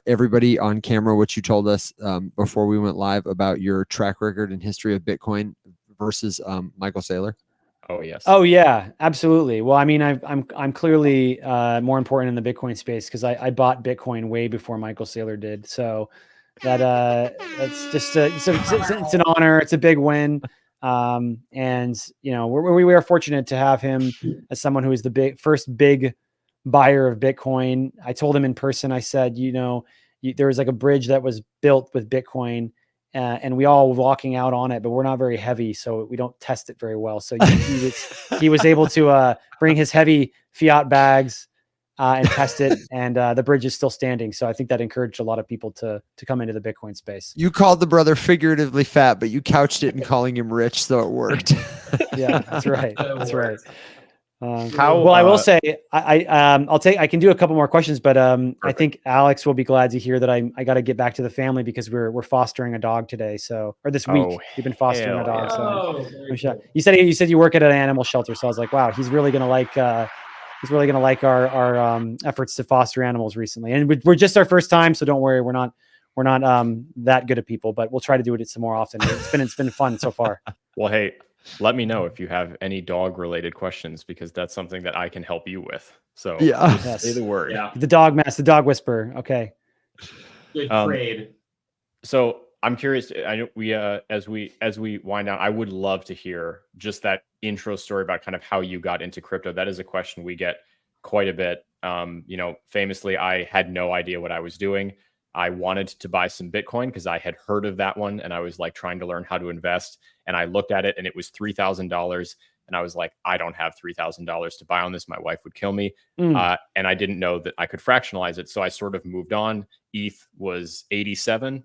everybody on camera, what you told us before we went live about your track record and history of Bitcoin versus Michael Saylor? Oh, yes. Oh, yeah, absolutely. Well, I mean, I'm clearly more important in the Bitcoin space because I bought Bitcoin way before Michael Saylor did. So that's just it's an honor. It's a big win. And we are fortunate to have him as someone who is the first big buyer of Bitcoin. I told him in person, I said, there was like a bridge that was built with Bitcoin, and we all were walking out on it, but we're not very heavy, so we don't test it very well. So he was able to bring his heavy fiat bags and test it, and the bridge is still standing. So I think that encouraged a lot of people to come into the Bitcoin space. You called the brother figuratively fat, but you couched it in calling him rich, so it worked. Yeah, that's right. That's right. How well, I will say I can do a couple more questions, but I think Alex will be glad to hear that I got to get back to the family because we're fostering a dog today. So, or this week we've been fostering a dog. Yeah. So you said you work at an animal shelter. So I was like, wow, he's really going to like, our efforts to foster animals recently. And we're just our first time. So don't worry. We're not that good at people, but we'll try to do it some more often. It's been fun so far. Well, hey, let me know if you have any dog related questions, because that's something that I can help you with. So say the word. Yeah. The dog dog whisperer. Okay. Good trade. So I'm curious. I know we as we wind down, I would love to hear just that intro story about kind of how you got into crypto. That is a question we get quite a bit. Famously, I had no idea what I was doing. I wanted to buy some Bitcoin because I had heard of that one, and I was like trying to learn how to invest. And I looked at it, and it was $3,000, and I was like, I don't have $3,000 to buy on this. My wife would kill me. And I didn't know that I could fractionalize it, so I sort of moved on. ETH was 87,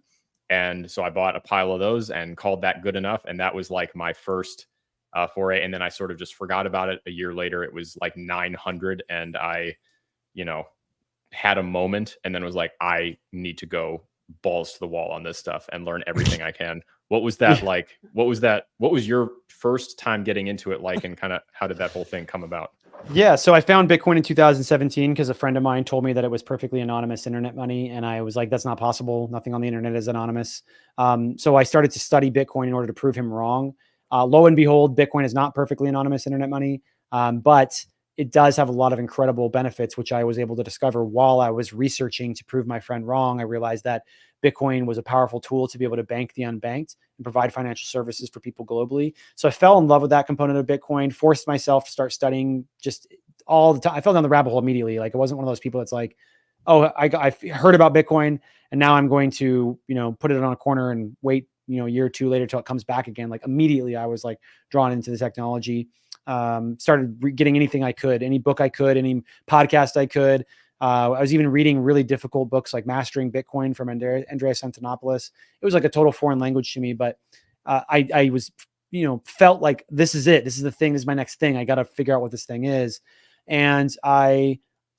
and so I bought a pile of those and called that good enough. And that was like my first foray. And then I sort of just forgot about it. A year later, it was like 900, and I, had a moment and then was like, I need to go balls to the wall on this stuff and learn everything I can. What was that like? What was your first time getting into it like, and kind of how did that whole thing come about? Yeah. So I found Bitcoin in 2017 because a friend of mine told me that it was perfectly anonymous internet money. And I was like, that's not possible. Nothing on the internet is anonymous. So I started to study Bitcoin in order to prove him wrong. Lo and behold, Bitcoin is not perfectly anonymous internet money, but it does have a lot of incredible benefits, which I was able to discover while I was researching to prove my friend wrong. I realized that Bitcoin was a powerful tool to be able to bank the unbanked and provide financial services for people globally. So I fell in love with that component of Bitcoin, forced myself to start studying just all the time. I fell down the rabbit hole immediately. Like, I wasn't one of those people that's like, oh, I heard about Bitcoin and now I'm going to, put it on a corner and wait, a year or two later till it comes back again. Like, immediately I was like drawn into the technology. Started getting anything I could, any book I could, any podcast I could. I was even reading really difficult books like Mastering Bitcoin from Andreas Antonopoulos. It was like a total foreign language to me, but I was, felt like this is it. This is the thing. This is my next thing. I got to figure out what this thing is. And I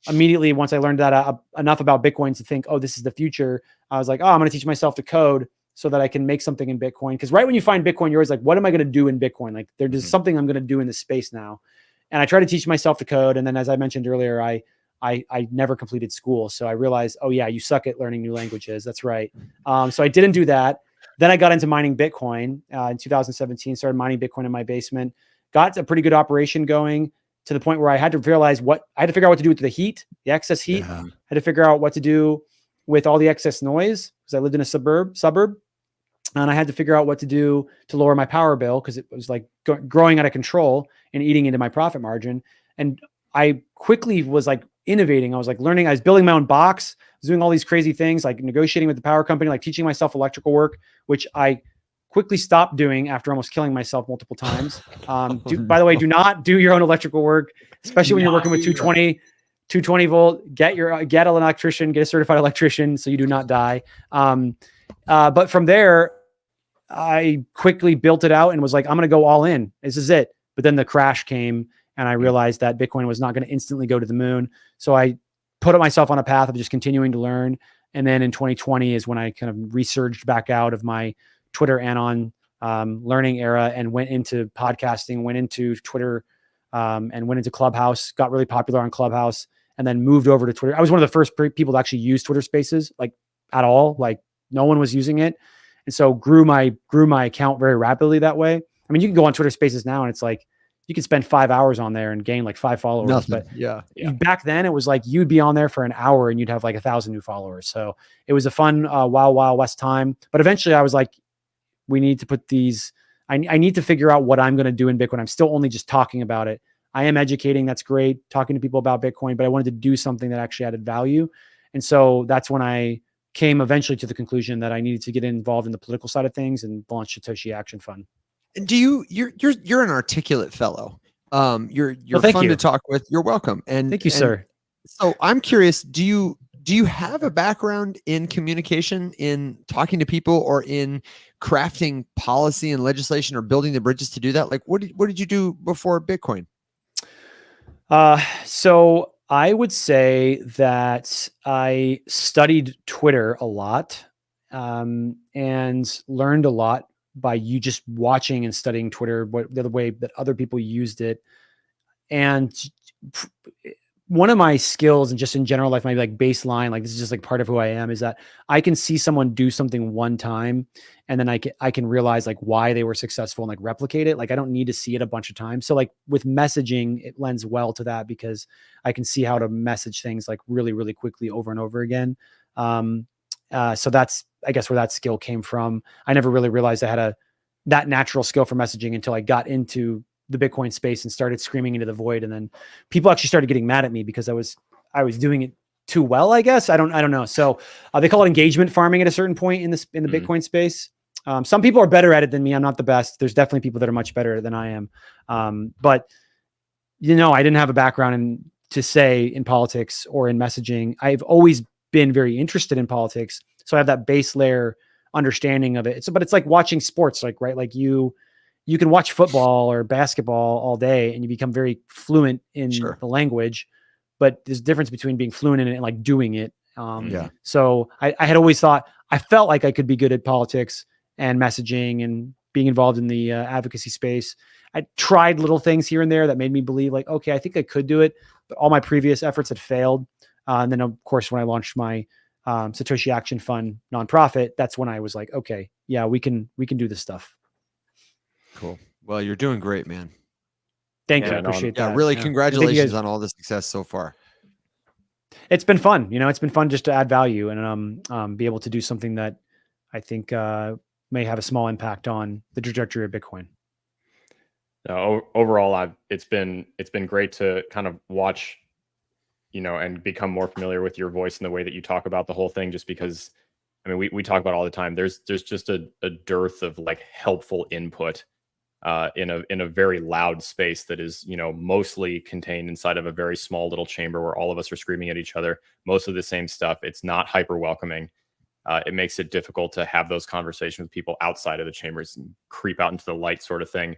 immediately, once I learned that enough about Bitcoin to think, oh, this is the future, I was like, oh, I'm going to teach myself to code so that I can make something in Bitcoin. Because right when you find Bitcoin, you're always like, what am I going to do in Bitcoin? Like, there's something I'm going to do in this space now. And I try to teach myself to code. And then, as I mentioned earlier, I never completed school. So I realized, oh yeah, you suck at learning new languages. That's right. So I didn't do that. Then I got into mining Bitcoin in 2017, started mining Bitcoin in my basement, got a pretty good operation going to the point where I had to figure out what to do with the heat, the excess heat. I had to figure out what to do with all the excess noise because I lived in a suburb. And I had to figure out what to do to lower my power bill because it was like growing out of control and eating into my profit margin. And I quickly was like innovating. I was like learning. I was building my own box. I was doing all these crazy things, like negotiating with the power company, like teaching myself electrical work, which I quickly stopped doing after almost killing myself multiple times. By the way, do not do your own electrical work, especially when you're working with 220 volt. Get an electrician, get a certified electrician so you do not die. But from there, I quickly built it out and was like, I'm going to go all in. This is it. But then the crash came and I realized that Bitcoin was not going to instantly go to the moon. So I put myself on a path of just continuing to learn. And then in 2020 is when I kind of resurged back out of my Twitter anon learning era and went into podcasting, went into Twitter and went into Clubhouse, got really popular on Clubhouse, and then moved over to Twitter. I was one of the first people to actually use Twitter Spaces, like at all. Like, no one was using it. And so grew my account very rapidly that way. I mean, you can go on Twitter Spaces now and it's like, you can spend 5 hours on there and gain like 5 followers. Nothing. But yeah. Back then it was like, you'd be on there for an hour and you'd have like 1,000 new followers. So it was a fun, wild west time. But eventually I was like, we need to put these, I need to figure out what I'm going to do in Bitcoin. I'm still only just talking about it. I am educating. That's great. Talking to people about Bitcoin, but I wanted to do something that actually added value. And so that's when I came eventually to the conclusion that I needed to get involved in the political side of things and launch Satoshi Action Fund. And you're an articulate fellow. You're thank fun you. to talk with. You're welcome. And Thank you, sir. So I'm curious, do you have a background in communication, in talking to people, or in crafting policy and legislation, or building the bridges to do that? Like, what did you do before Bitcoin? So I would say that I studied Twitter a lot, and learned a lot by you just watching and studying Twitter, the way that other people used it. And one of my skills, and just in general life, my like baseline, like this is just like part of who I am, is that I can see someone do something one time, and then I can realize like why they were successful and like replicate it. Like I don't need to see it a bunch of times. So like with messaging, it lends well to that because I can see how to message things like really, really quickly over and over again. So that's, I guess, where that skill came from. I never really realized I had that natural skill for messaging until I got into the Bitcoin space and started screaming into the void. And then people actually started getting mad at me because I was doing it too well, I guess. I don't know. So they call it engagement farming at a certain point in the Bitcoin space. Some people are better at it than me. I'm not the best. There's definitely people that are much better than I am. But I didn't have a background to say in politics or in messaging. I've always been very interested in politics. So I have that base layer understanding of it. But it's like watching sports, right? Like you can watch football or basketball all day and you become very fluent in the language, but there's a difference between being fluent in it and like doing it. So I had always thought, I felt like I could be good at politics and messaging and being involved in the advocacy space. I tried little things here and there that made me believe like, okay, I think I could do it, but all my previous efforts had failed. And then of course, when I launched my Satoshi Action Fund nonprofit, that's when I was like, okay, yeah, we can do this stuff. Cool. Well, you're doing great, man. Thank you. I appreciate that. Yeah, really, congratulations on all the success so far. It's been fun. It's been fun just to add value and be able to do something that I think may have a small impact on the trajectory of Bitcoin. Overall, it's been great to kind of watch, and become more familiar with your voice and the way that you talk about the whole thing, just because, I mean, we talk about it all the time. There's just a dearth of like helpful input in a very loud space that is, mostly contained inside of a very small little chamber where all of us are screaming at each other, most of the same stuff. It's not hyper welcoming. It makes it difficult to have those conversations with people outside of the chambers and creep out into the light sort of thing.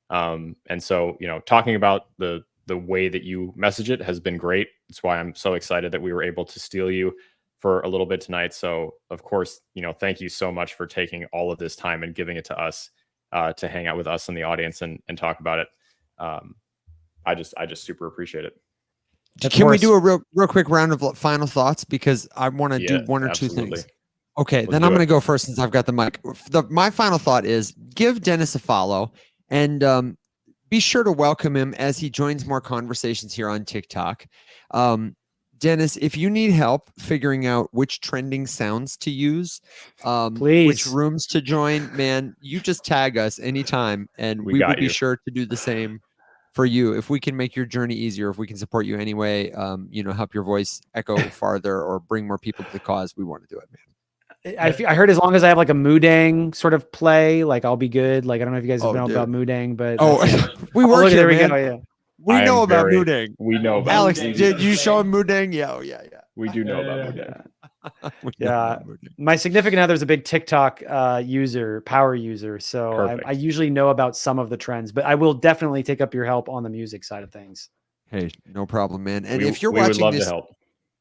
And so, talking about the way that you message it has been great. That's why I'm so excited that we were able to steal you for a little bit tonight. So of course, thank you so much for taking all of this time and giving it to us, to hang out with us in the audience and talk about it. I just super appreciate it. Can we do a real quick round of final thoughts? Because I want to do one or absolutely. two things. Okay, then I'm going to go first since I've got the mic. My final thought is give Dennis a follow and be sure to welcome him as he joins more conversations here on TikTok. Dennis, if you need help figuring out which trending sounds to use, which rooms to join, man, you just tag us anytime and we would be sure to do the same for you. If we can make your journey easier, if we can support you anyway, help your voice echo farther or bring more people to the cause, we want to do it, man. I heard as long as I have like a Moodang sort of play, like I'll be good. Like I don't know if you guys know about Moodang, but we work here, man. Go, yeah. We know about Moodang. We know about Alex. Moodang. Did you show him Moodang? Yeah. We do know about Moodang. Yeah. My significant other is a big TikTok power user. So I usually know about some of the trends, but I will definitely take up your help on the music side of things. Hey, no problem, man. And if you're watching this,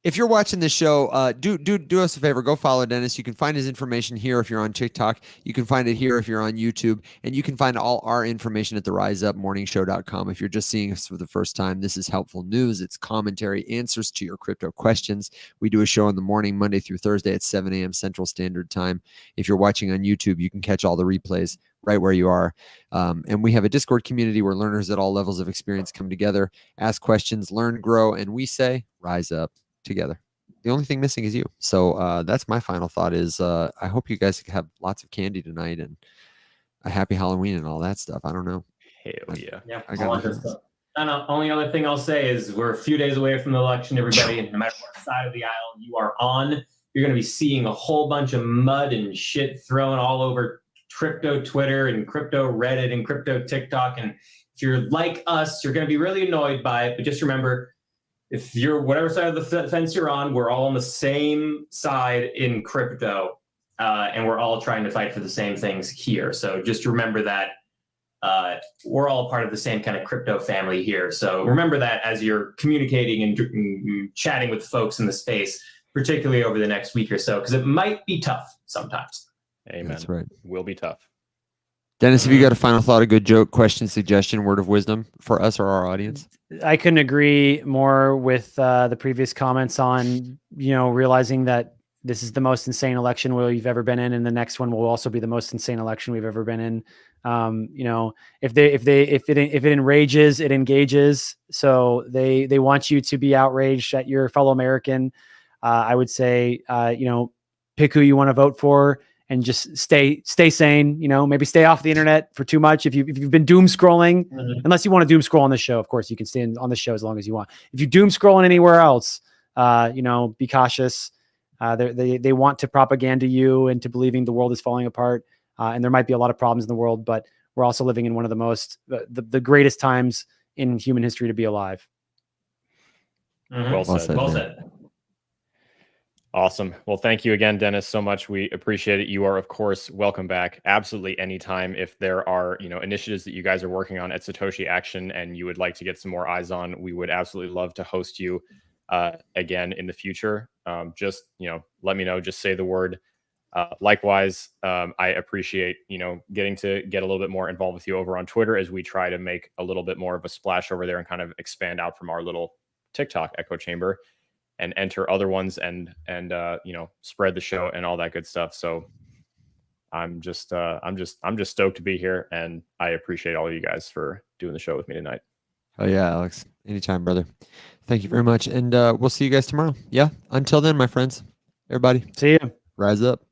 if you're watching this show, do us a favor. Go follow Dennis. You can find his information here if you're on TikTok. You can find it here if you're on YouTube. And you can find all our information at theriseupmorningshow.com. If you're just seeing us for the first time, this is helpful news. It's commentary, answers to your crypto questions. We do a show in the morning, Monday through Thursday at 7 a.m. Central Standard Time. If you're watching on YouTube, you can catch all the replays right where you are. And we have a Discord community where learners at all levels of experience come together, ask questions, learn, grow, and we say, rise up together. The only thing missing is you. So that's my final thought is I hope you guys have lots of candy tonight and a happy Halloween and all that stuff. I don't know. Hell yeah. I got And only other thing I'll say is we're a few days away from the election, everybody, and no matter what side of the aisle you are on, you're going to be seeing a whole bunch of mud and shit thrown all over crypto Twitter and crypto Reddit and crypto TikTok. And if you're like us, you're going to be really annoyed by it. But just remember, if you're whatever side of the fence you're on, we're all on the same side in crypto, and we're all trying to fight for the same things here. So just remember that. We're all part of the same kind of crypto family here. So remember that as you're communicating and chatting with folks in the space, particularly over the next week or so, because it might be tough sometimes. Amen. That's right. Will be tough. Dennis, have you got a final thought, a good joke, question, suggestion, word of wisdom for us or our audience? I couldn't agree more with the previous comments on, realizing that this is the most insane election we've ever been in, and the next one will also be the most insane election we've ever been in. If it enrages, it engages. So they want you to be outraged at your fellow American. I would say, pick who you want to vote for and just stay sane. Maybe stay off the internet for too much. If you've been doom scrolling, unless you want to doom scroll on the show, of course you can stay on the show as long as you want. If you doom scrolling anywhere else, be cautious. They want to propaganda you into believing the world is falling apart. And there might be a lot of problems in the world, but we're also living in one of the most, the greatest times in human history to be alive. Well said. Well said. Awesome. Well, thank you again, Dennis, so much. We appreciate it. You are, of course, welcome back. Absolutely anytime. If there are, initiatives that you guys are working on at Satoshi Action and you would like to get some more eyes on, we would absolutely love to host you again in the future. Just, let me know, just say the word. Likewise, I appreciate, getting to get a little bit more involved with you over on Twitter as we try to make a little bit more of a splash over there and kind of expand out from our little TikTok echo chamber and enter other ones and spread the show and all that good stuff. So I'm just stoked to be here, and I appreciate all of you guys for doing the show with me tonight. Oh yeah, Alex. Anytime, brother. Thank you very much. And we'll see you guys tomorrow. Yeah. Until then, my friends, everybody. See you. Rise up.